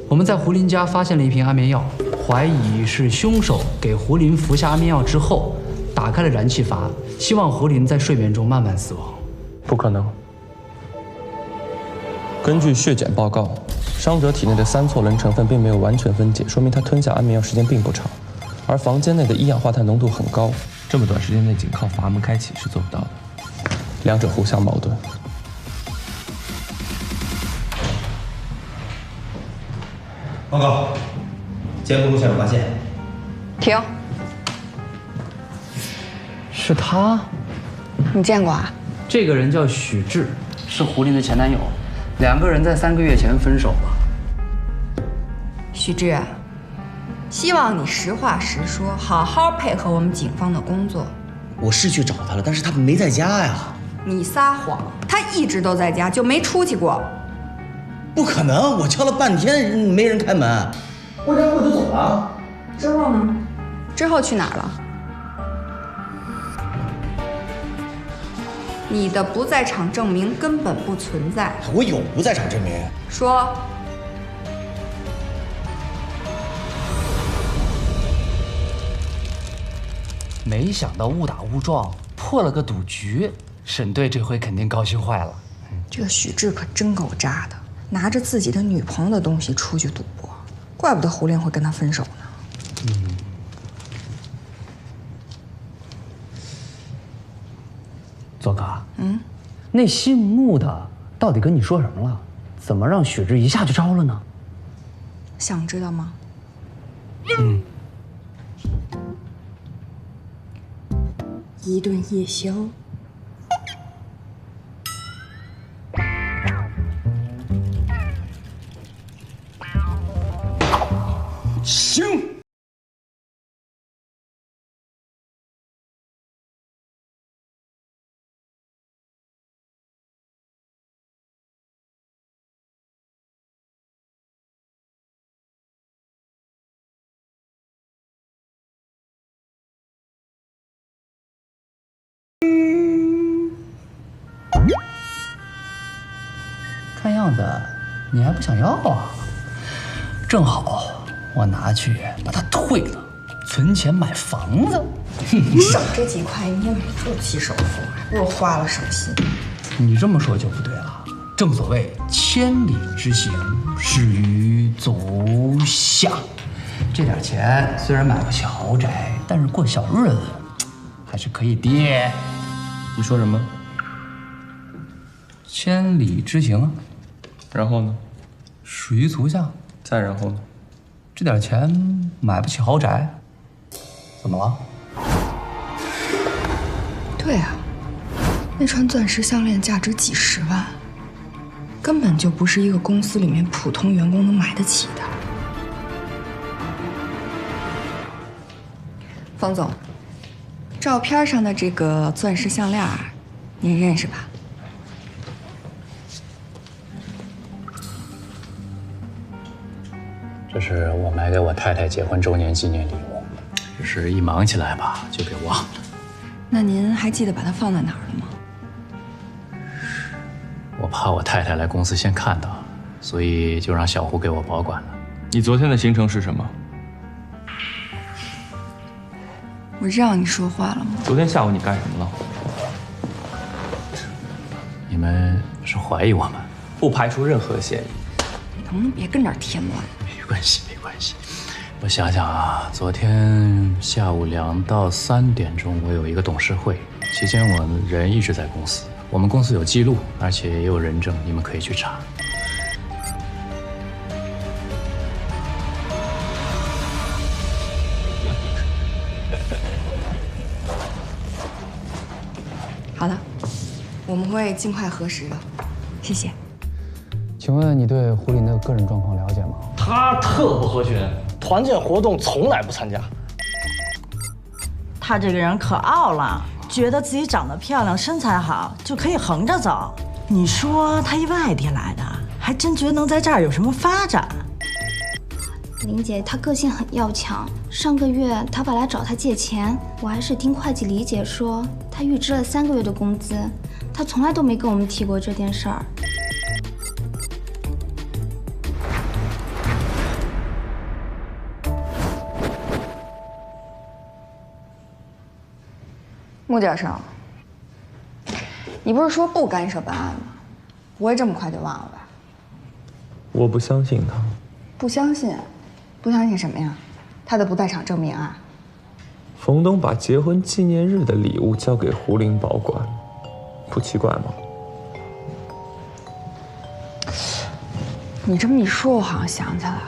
我们在胡林家发现了一瓶安眠药，怀疑是凶手给胡林服下安眠药之后，打开了燃气阀，希望胡林在睡眠中慢慢死亡。不可能。根据血检报告，伤者体内的3唑仑成分并没有完全分解，说明他吞下安眠药时间并不长。而房间内的一氧化碳浓度很高，这么短时间内仅靠阀门开启是做不到的，两者互相矛盾。报告，监控录像有发现。停。是他？你见过啊？这个人叫许志，是胡林的前男友，2个人在3个月前分手了。许志，希望你实话实说，好好配合我们警方的工作。我是去找他了，但是他没在家呀。你撒谎，他一直都在家，就没出去过。不可能，我敲了半天没人开门，不然我就走了。之后呢？之后去哪儿了？你的不在场证明根本不存在。我有不在场证明。说。没想到误打误撞破了个赌局，沈队这回肯定高兴坏了。这个许志可真够渣的，拿着自己的女朋友的东西出去赌博，怪不得胡林会跟他分手呢。左哥，那姓穆的到底跟你说什么了？怎么让许志一下就招了呢？想知道吗？一顿夜宵。行。看样子你还不想要啊？正好我拿去把它退了，存钱买房子。你省这几块，你也没住起首付，还不如花了省心。你这么说就不对了。正所谓千里之行，始于足下。这点钱虽然买不起豪宅，但是过小日子还是可以的。你说什么？千里之行啊。然后呢？始于足下。再然后呢？这点钱买不起豪宅，怎么了？对啊，那串钻石项链价值几十万，根本就不是一个公司里面普通员工能买得起的。方总，照片上的这个钻石项链，您认识吧？这是我买给我太太结婚周年纪念礼物，只是一忙起来吧，就给忘了。那您还记得把它放在哪儿了吗？我怕我太太来公司先看到，所以就让小胡给我保管了。你昨天的行程是什么？我让你说话了吗？昨天下午你干什么了？你们是怀疑我们？不排除任何嫌疑。你能不能别跟这儿添乱？没关系，没关系。我想想啊，昨天下午2到3点钟，我有一个董事会，期间我人一直在公司。我们公司有记录，而且也有人证，你们可以去查。好的，我们会尽快核实的，谢谢。请问你对胡林的个人状况了解吗？他特不合群，团建活动从来不参加。他这个人可傲了，觉得自己长得漂亮、身材好就可以横着走。你说他一外地来的，还真觉得能在这儿有什么发展。林姐，她个性很要强。上个月他爸来找她借钱，我还是听会计李姐说，他预支了3个月的工资，他从来都没跟我们提过这件事儿。穆教授，你不是说不干涉本案吗？不会这么快就忘了吧？我不相信他。不相信？不相信什么呀？他的不在场证明啊？冯东把结婚纪念日的礼物交给胡林保管，不奇怪吗？你这么一说，我好像想起来了。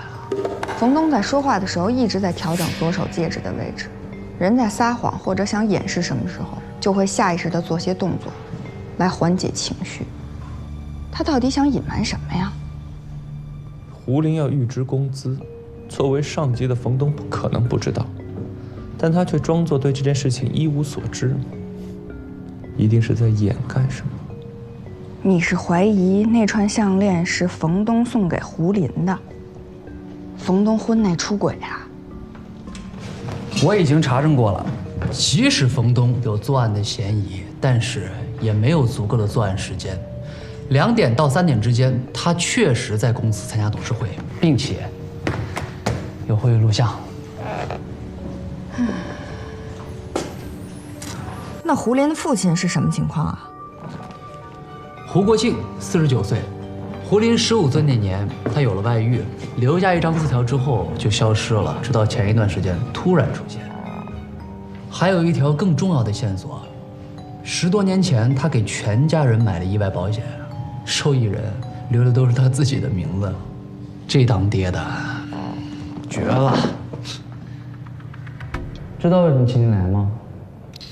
冯东在说话的时候一直在调整左手戒指的位置。人在撒谎或者想掩饰什么时候，就会下意识地做些动作，来缓解情绪。他到底想隐瞒什么呀？胡林要预支工资，作为上级的冯东不可能不知道，但他却装作对这件事情一无所知，一定是在掩盖什么。你是怀疑那串项链是冯东送给胡林的？冯东婚内出轨啊？我已经查证过了，即使冯东有作案的嫌疑，但是也没有足够的作案时间。2点到3点之间，他确实在公司参加董事会，并且有会议录像。那胡林的父亲是什么情况啊？胡国庆49岁，胡林15岁那年，他有了外遇，留下一张字条之后就消失了，直到前一段时间突然出现。还有一条更重要的线索，10多年前他给全家人买了意外保险，受益人留的都是他自己的名字，这当爹的绝了。知道为什么请你来吗？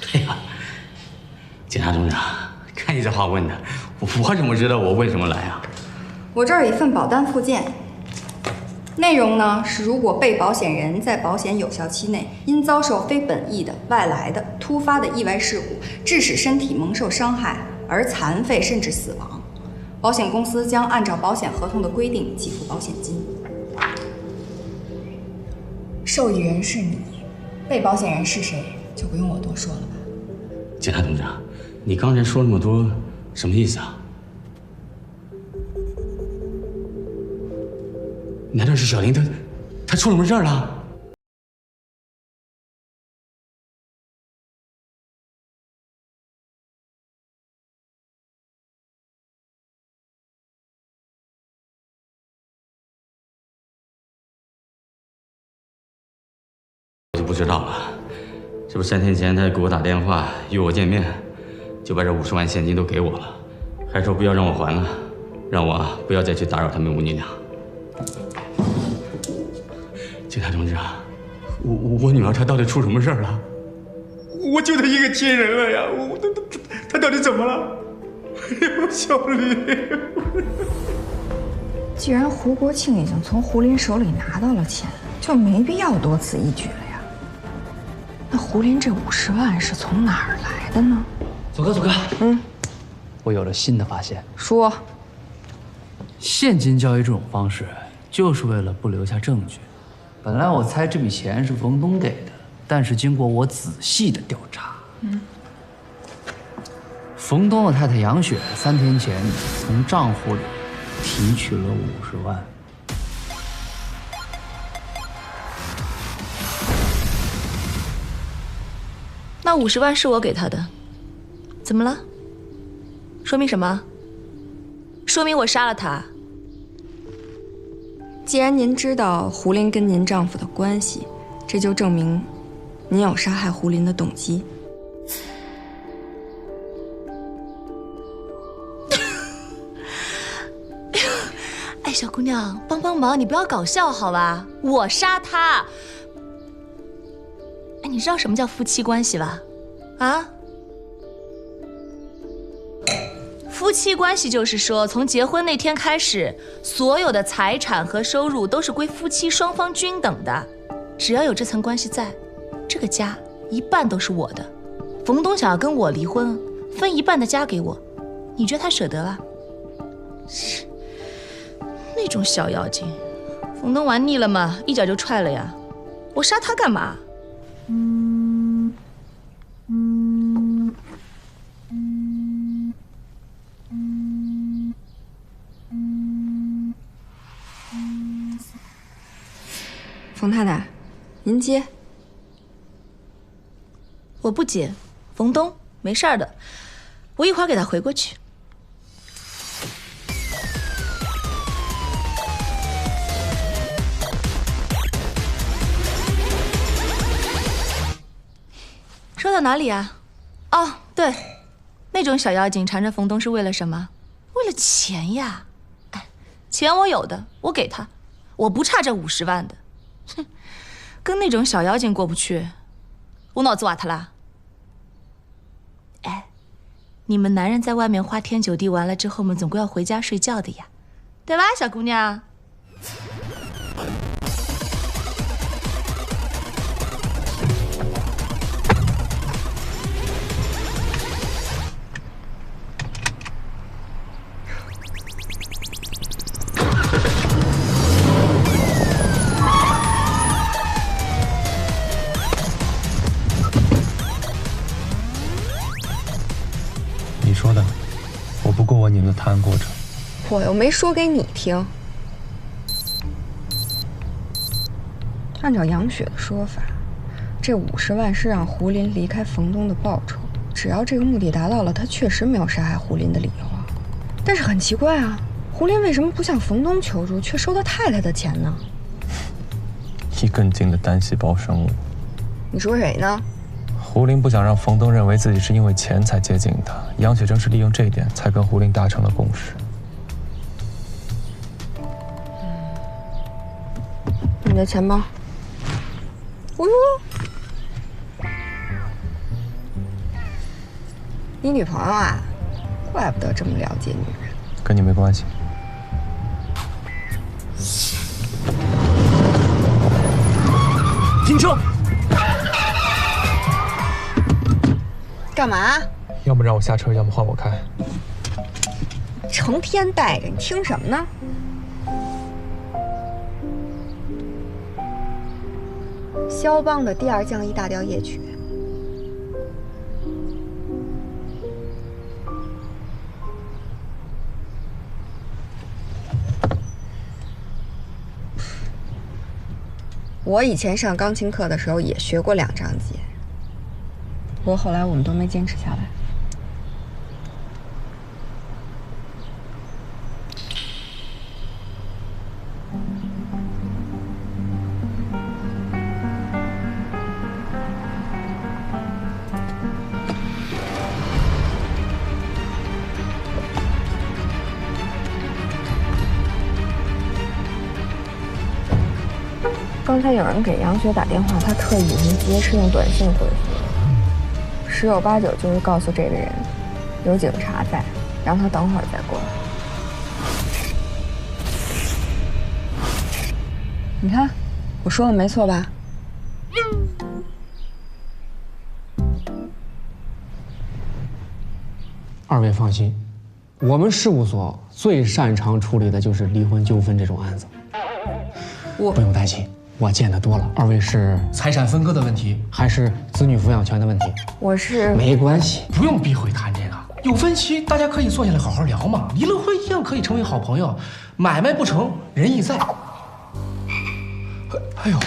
对呀，检察总长，看你这话问的，我怎么知道我为什么来啊？我这儿有一份保单附件，内容呢是如果被保险人在保险有效期内因遭受非本意的、外来的、突发的意外事故，致使身体蒙受伤害而残废甚至死亡，保险公司将按照保险合同的规定给付保险金。受益人是你，被保险人是谁，就不用我多说了吧。检察总长，你刚才说那么多，什么意思啊？难道是小林他出什么事儿了？我就不知道了。这不3天前他给我打电话约我见面，就把这50万现金都给我了，还说不要让我还了，让我不要再去打扰他们母女俩。检察同志啊，我女儿她到底出什么事儿了？我就她一个亲人了呀，她到底怎么了？小李，既然胡国庆已经从胡林手里拿到了钱，就没必要多此一举了呀。那胡林这50万是从哪儿来的呢？左哥，我有了新的发现。说，现金交易这种方式，就是为了不留下证据。本来我猜这笔钱是冯东给的，但是经过我仔细的调查，冯东的太太杨雪3天前从账户里提取了50万。那50万是我给他的，怎么了？说明什么？说明我杀了他。既然您知道胡林跟您丈夫的关系，这就证明您有杀害胡林的动机。哎，小姑娘，帮帮忙，你不要搞笑好吧？我杀他。哎，你知道什么叫夫妻关系吧？啊？夫妻关系就是说，从结婚那天开始，所有的财产和收入都是归夫妻双方均等的。只要有这层关系在，这个家一半都是我的。冯东想要跟我离婚，分一半的家给我，你觉得他舍得啊？是那种小妖精，冯东玩腻了嘛，一脚就踹了呀。我杀他干嘛？冯太太，您接。我不接，冯东没事儿的，我一会儿给他回过去。说到哪里啊？哦，对，那种小妖精缠着冯东是为了什么？为了钱呀！哎，钱我有的，我给他，我不差这50万的。哼，跟那种小妖精过不去，我脑子瓦特啦。哎，你们男人在外面花天酒地完了之后嘛，总归要回家睡觉的呀，对吧，小姑娘？你说的，我不过问你们的探案过程。我又没说给你听。按照杨雪的说法，这50万是让胡林离开冯东的报酬。只要这个目的达到了，他确实没有杀害胡林的理由啊。但是很奇怪啊，胡林为什么不向冯东求助，却收到太太的钱呢？一根筋的单细胞生物。你说谁呢？胡林不想让冯东认为自己是因为钱才接近他，杨雪正是利用这一点，才跟胡林达成了共识。你的钱包。哦呦，你女朋友啊？怪不得这么了解女人。跟你没关系。停车！干嘛？要么让我下车，要么换我开。成天带着，你听什么呢？肖邦的第2降 E 大调夜曲。我以前上钢琴课的时候也学过2章节。不过后来我们都没坚持下来。刚才有人给杨雪打电话，她特意没接，是用短信回复的。10有8九就是告诉这个人有警察在，让他等会儿再过来。你看，我说的没错吧？二位放心，我们事务所最擅长处理的就是离婚纠纷这种案子。不用担心，我见得多了。二位是财产分割的问题，还是子女抚养权的问题？我是没关系，不用避讳谈这个。有分歧，大家可以坐下来好好聊嘛。离了婚一样可以成为好朋友，买卖不成仁义在。哎呦，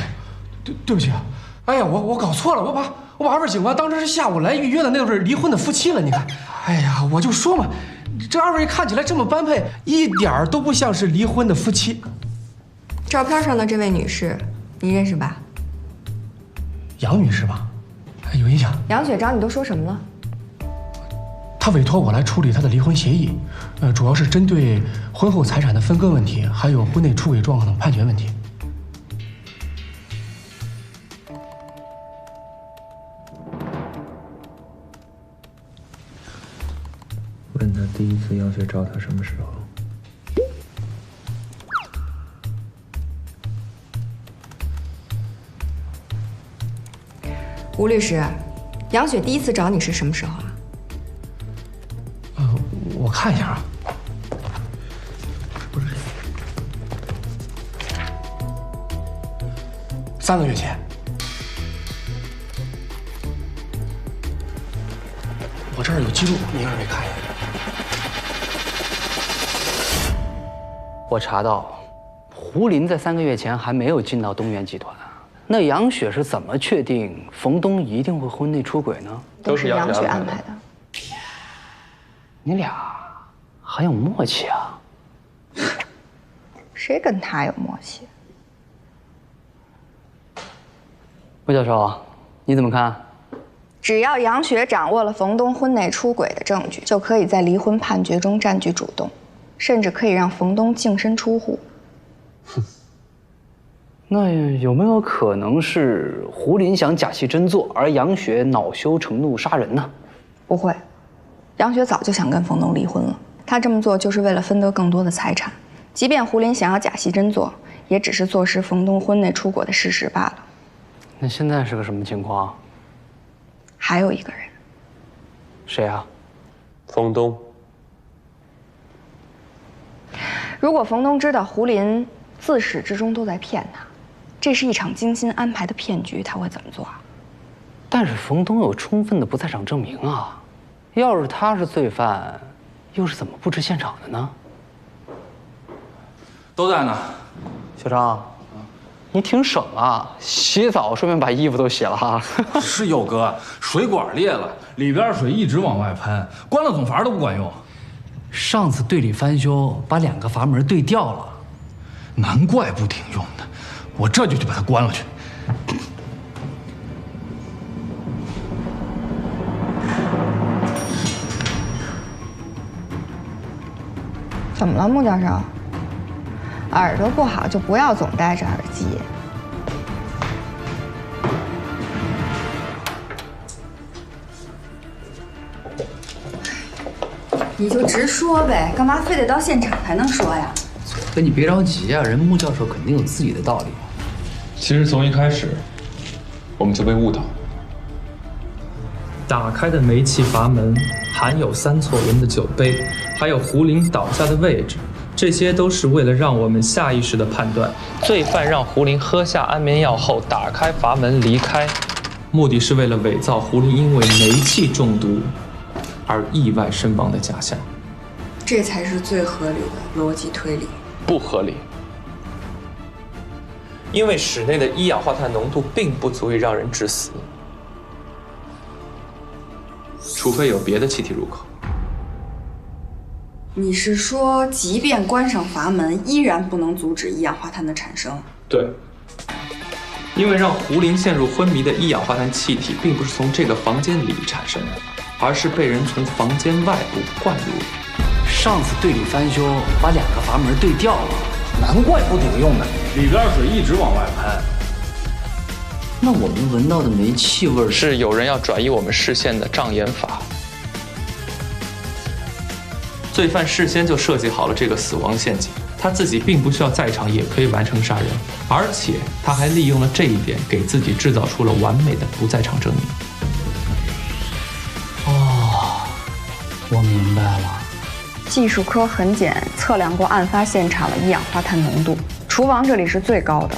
对不起啊！哎呀，我搞错了，我把二位警官当成是下午来预约的那对离婚的夫妻了。你看，哎呀，我就说嘛，这二位看起来这么般配，一点儿都不像是离婚的夫妻。照片上的这位女士，你认识吧？杨女士吧？有印象。杨雪找你都说什么了？她委托我来处理她的离婚协议，主要是针对婚后财产的分割问题，还有婚内出轨状况等判决问题。问他第一次杨雪找他什么时候？吴律师，杨雪第一次找你是什么时候啊？我看一下啊，不是3个月前。我这儿有记录，您二位看一下。我查到，胡林在3个月前还没有进到东源集团。那杨雪是怎么确定冯东一定会婚内出轨呢？都是杨雪安排的。你俩还有默契啊？谁跟他有默契？魏教授，你怎么看？只要杨雪掌握了冯东婚内出轨的证据，就可以在离婚判决中占据主动，甚至可以让冯东净身出户。那有没有可能是胡林想假戏真做，而杨雪恼羞成怒杀人呢？不会，杨雪早就想跟冯东离婚了。她这么做就是为了分得更多的财产。即便胡林想要假戏真做，也只是坐实冯东婚内出轨的事实罢了。那现在是个什么情况？还有一个人。谁啊？冯东。如果冯东知道胡林自始至终都在骗他，这是一场精心安排的骗局，他会怎么做啊？但是冯东有充分的不在场证明啊！要是他是罪犯，又是怎么布置现场的呢？都在呢。小张，你挺省啊，洗澡顺便把衣服都洗了哈。是有哥，水管裂了，里边水一直往外喷，关了总阀都不管用。上次队里翻修，把2个阀门对调了，难怪不顶用的。我这就去把它关了去。怎么了，穆教授？耳朵不好就不要总戴着耳机。你就直说呗，干嘛非得到现场才能说呀？哥，你别着急啊，人穆教授肯定有自己的道理。其实从一开始，我们就被误导。打开的煤气阀门，含有3错轮的酒杯，还有胡林倒下的位置，这些都是为了让我们下意识的判断，罪犯让胡林喝下安眠药后打开阀门离开，目的是为了伪造胡林因为煤气中毒而意外身亡的假象。这才是最合理的逻辑推理。不合理，因为室内的一氧化碳浓度并不足以让人致死，除非有别的气体入口。你是说，即便关上阀门，依然不能阻止一氧化碳的产生？对，因为让胡林陷入昏迷的一氧化碳气体，并不是从这个房间里产生的，而是被人从房间外部灌入。上次队里翻修，把2个阀门对调了，难怪不顶用的，里边水一直往外喷。那我们闻到的煤气味是有人要转移我们视线的障眼法。罪犯事先就设计好了这个死亡陷阱，他自己并不需要在场也可以完成杀人，而且他还利用了这一点，给自己制造出了完美的不在场证明。哦，我明白了。技术科痕检测量过案发现场的一氧化碳浓度，厨房这里是最高的，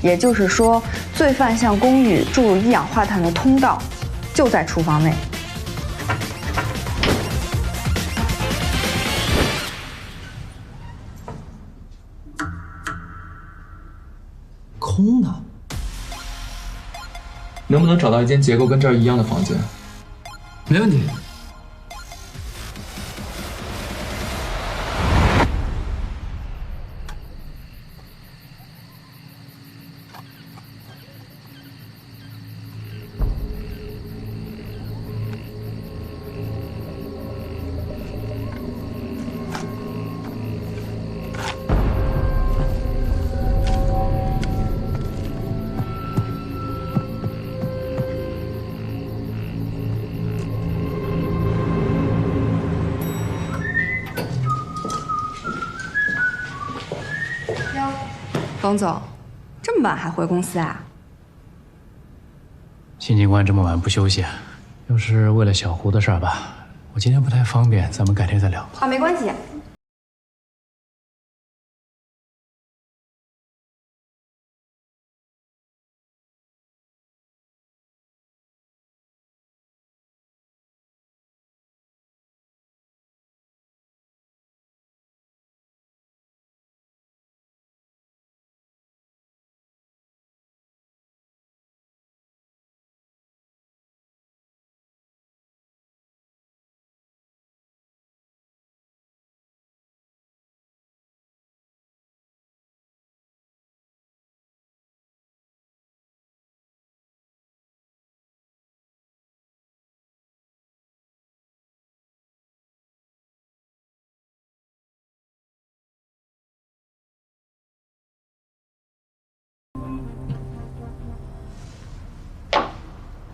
也就是说，罪犯向公寓注入一氧化碳的通道就在厨房内。空的。能不能找到一间结构跟这儿一样的房间？没问题。冯总，这么晚还回公司啊？新警官这么晚不休息，又是为了小胡的事儿吧？我今天不太方便，咱们改天再聊。啊，没关系。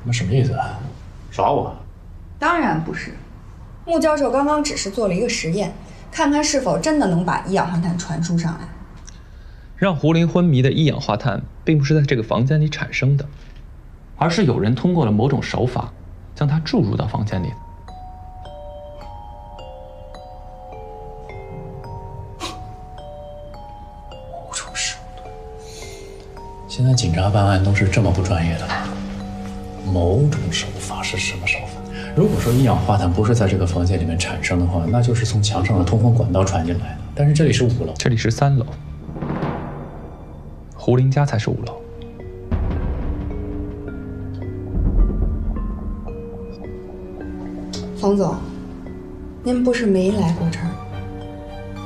你们什么意思啊？耍我？当然不是，穆教授刚刚只是做了一个实验，看看是否真的能把一氧化碳传输上来。让胡林昏迷的一氧化碳并不是在这个房间里产生的，而是有人通过了某种手法将它注入到房间里的。某种手段？现在警察办案都是这么不专业的吗？某种手法是什么手法？如果说一氧化碳不是在这个房间里面产生的话，那就是从墙上的通风管道传进来的。但是这里是5楼，这里是3楼，胡林家才是5楼。冯总，您不是没来过这儿，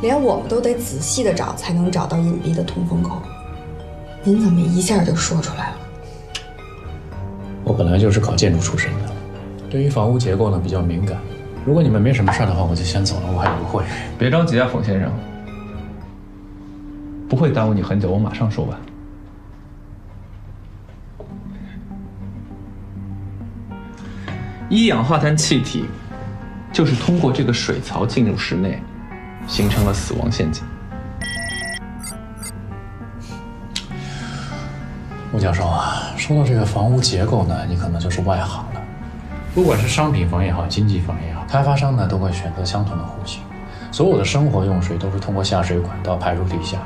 连我们都得仔细的找才能找到隐蔽的通风口，您怎么一下就说出来了？我本来就是搞建筑出身的，对于房屋结构呢比较敏感。如果你们没什么事的话，我就先走了，我还有个会。别着急啊，冯先生，不会耽误你很久，我马上说完。一氧化碳气体就是通过这个水槽进入室内，形成了死亡陷阱。穆教授啊，说到这个房屋结构呢，你可能就是外行了。不管是商品房也好，经济房也好，开发商呢都会选择相同的户型，所有的生活用水都是通过下水管道排入地下。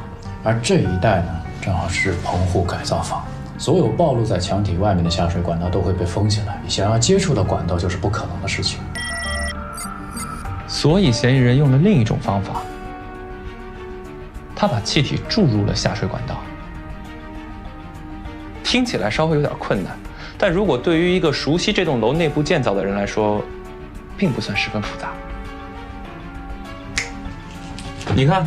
而这一带呢，正好是棚户改造房，所有暴露在墙体外面的下水管道都会被封起来，想要接触到管道就是不可能的事情。所以嫌疑人用了另一种方法，他把气体注入了下水管道。听起来稍微有点困难，但如果对于一个熟悉这栋楼内部建造的人来说，并不算十分复杂。你看，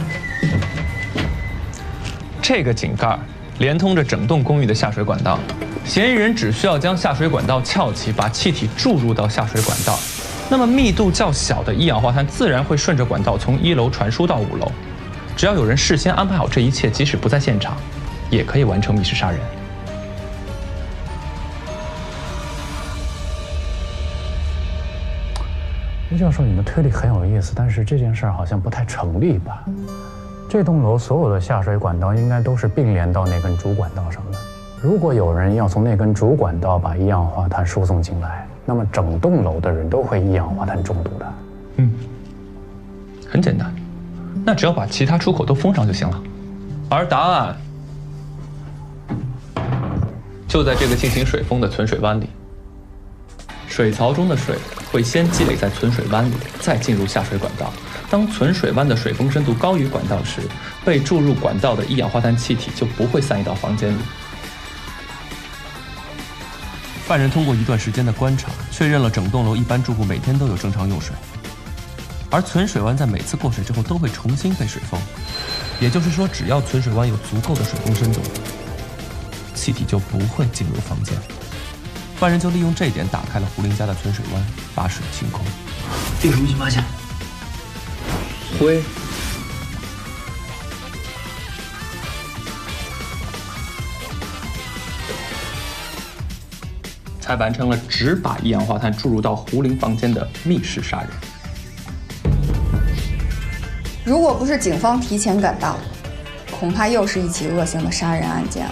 这个井盖连通着整栋公寓的下水管道，嫌疑人只需要将下水管道翘起，把气体注入到下水管道，那么密度较小的一氧化碳自然会顺着管道从1楼传输到5楼。只要有人事先安排好这一切，即使不在现场，也可以完成密室杀人。吴教授，你的推理很有意思，但是这件事儿好像不太成立吧？这栋楼所有的下水管道应该都是并联到那根主管道上的。如果有人要从那根主管道把一氧化碳输送进来，那么整栋楼的人都会一氧化碳中毒的。很简单，那只要把其他出口都封上就行了。而答案就在这个进行水封的存水湾里。水槽中的水会先积累在存水湾里，再进入下水管道。当存水湾的水封深度高于管道时，被注入管道的一氧化碳气体就不会散逸到房间里，犯人通过一段时间的观察，确认了整栋楼一般住户每天都有正常用水，而存水湾在每次过水之后都会重新被水封，也就是说，只要存水湾有足够的水中深度，气体就不会进入房间。犯人就利用这一点打开了胡林家的存水湾，把水清空。有什么新发现？灰。才完成了只把一氧化碳注入到胡林房间的密室杀人。如果不是警方提前赶到，恐怕又是一起恶性的杀人案件了。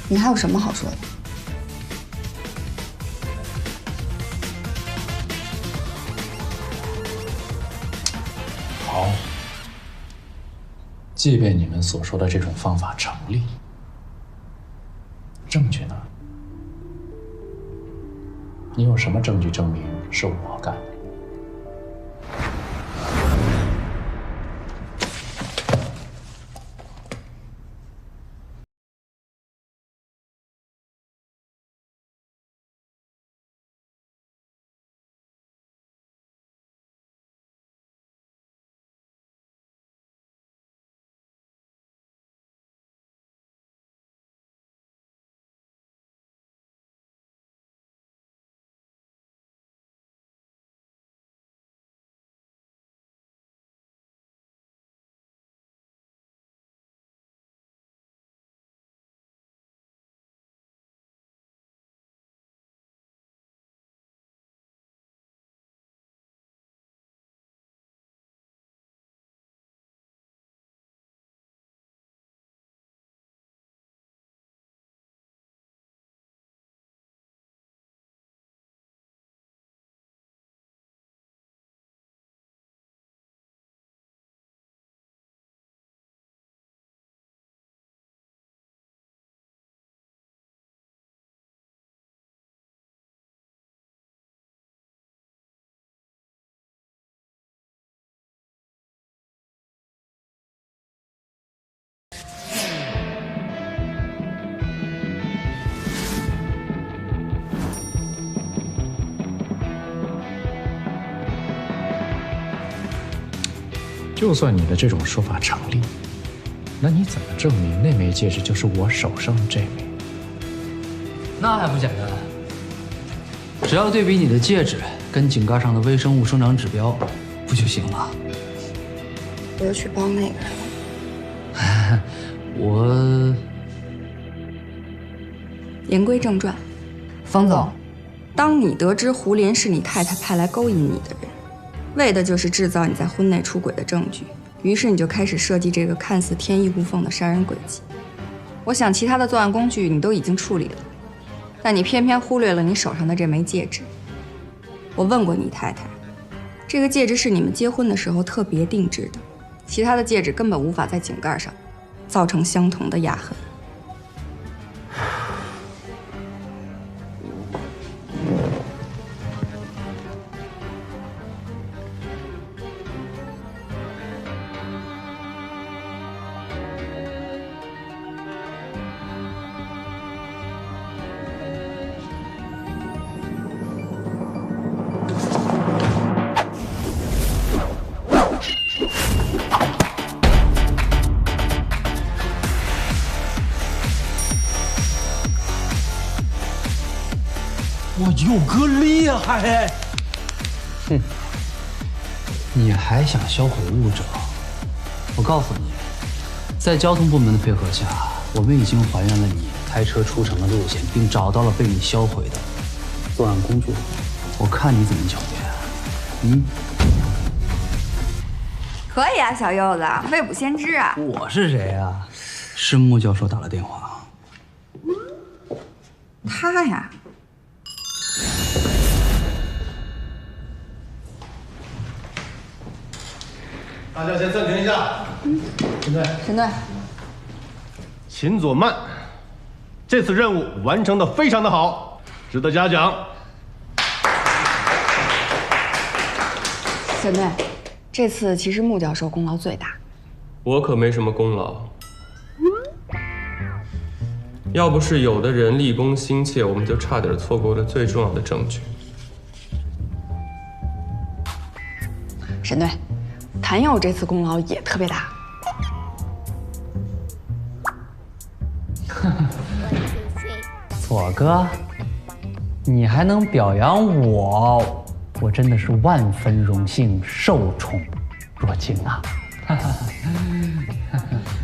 你还有什么好说的？好，即便你们所说的这种方法成立，证据呢？你有什么证据证明是我干的？就算你的这种说法成立，那你怎么证明那枚戒指就是我手上的这枚？那还不简单，只要对比你的戒指跟井盖上的微生物生长指标，不就行了？我又去帮那个人了。我言归正传，方总，当你得知胡林是你太太派来勾引你的人，为的就是制造你在婚内出轨的证据，于是你就开始设计这个看似天衣无缝的杀人轨迹。我想其他的作案工具你都已经处理了，但你偏偏忽略了你手上的这枚戒指。我问过你太太，这个戒指是你们结婚的时候特别定制的，其他的戒指根本无法在井盖上造成相同的压痕。我有个厉害！哼，你还想销毁物证？我告诉你，在交通部门的配合下，我们已经还原了你开车出城的路线，并找到了被你销毁的作案工具。我看你怎么狡辩。可以啊，小柚子，未卜先知啊！我是谁啊？是穆教授打了电话。他呀。大家先暂停一下。陈队，陈队，秦佐曼，这次任务完成的非常的好，值得嘉奖。陈队，这次其实穆教授功劳最大。我可没什么功劳。要不是有的人立功心切，我们就差点错过了最重要的证据。沈队，谭佑这次功劳也特别大。左哥，你还能表扬我，我真的是万分荣幸，受宠若惊啊！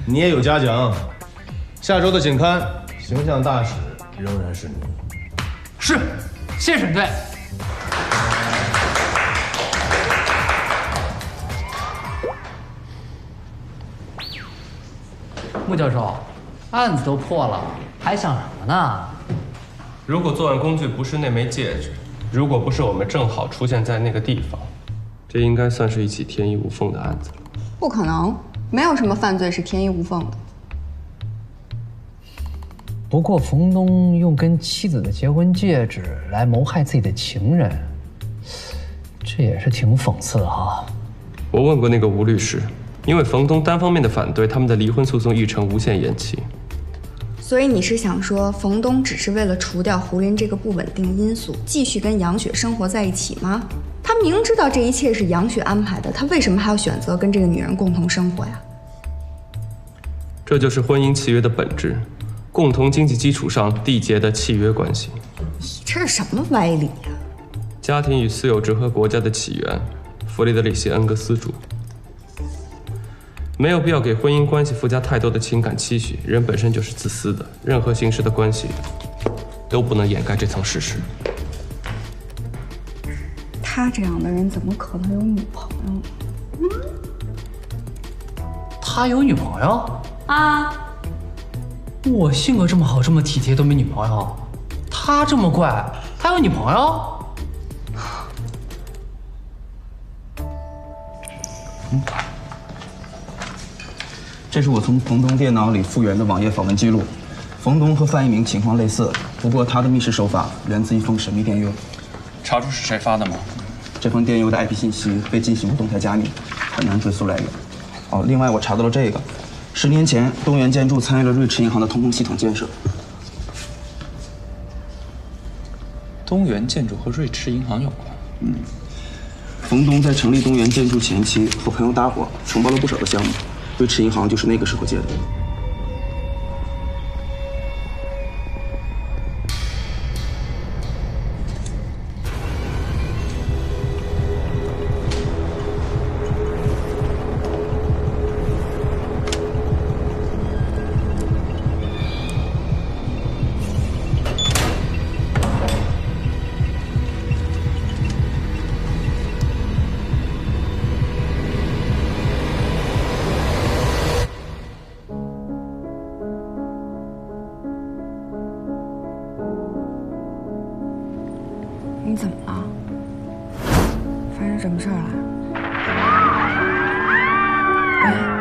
你也有嘉奖，下周的锦刊形象大使仍然是你。是，谢沈队。穆教授，案子都破了，还想什么呢？如果作案工具不是那枚戒指，如果不是我们正好出现在那个地方，这应该算是一起天衣无缝的案子了。不可能，没有什么犯罪是天衣无缝的。不过冯东用跟妻子的结婚戒指来谋害自己的情人，这也是挺讽刺的哈。我问过那个吴律师，因为冯东单方面的反对，他们的离婚诉讼议程无限延期。所以你是想说，冯东只是为了除掉胡林这个不稳定因素，继续跟杨雪生活在一起吗？他明知道这一切是杨雪安排的，他为什么还要选择跟这个女人共同生活呀？这就是婚姻契约的本质，共同经济基础上缔结的契约关系。你这是什么歪理呀？家庭与私有制和国家的起源，弗里德里希·恩格斯著。没有必要给婚姻关系附加太多的情感期许，人本身就是自私的，任何形式的关系都不能掩盖这层事实。他这样的人怎么可能有女朋友？他有女朋友啊？我性格这么好，这么体贴，都没女朋友。他这么怪，他有女朋友？这是我从冯东电脑里复原的网页访问记录。冯东和范一鸣情况类似，不过他的密室手法源自一封神秘电邮。查出是谁发的吗？这封电邮的 IP 信息被进行动态加密，很难追溯来源。哦，另外我查到了这个，10年前东元建筑参与了瑞驰银行的通风系统建设。东元建筑和瑞驰银行有关。冯东在成立东元建筑前期和朋友搭伙承包了不少的项目，瑞驰银行就是那个时候借的。你怎么了？发生什么事儿了？喂。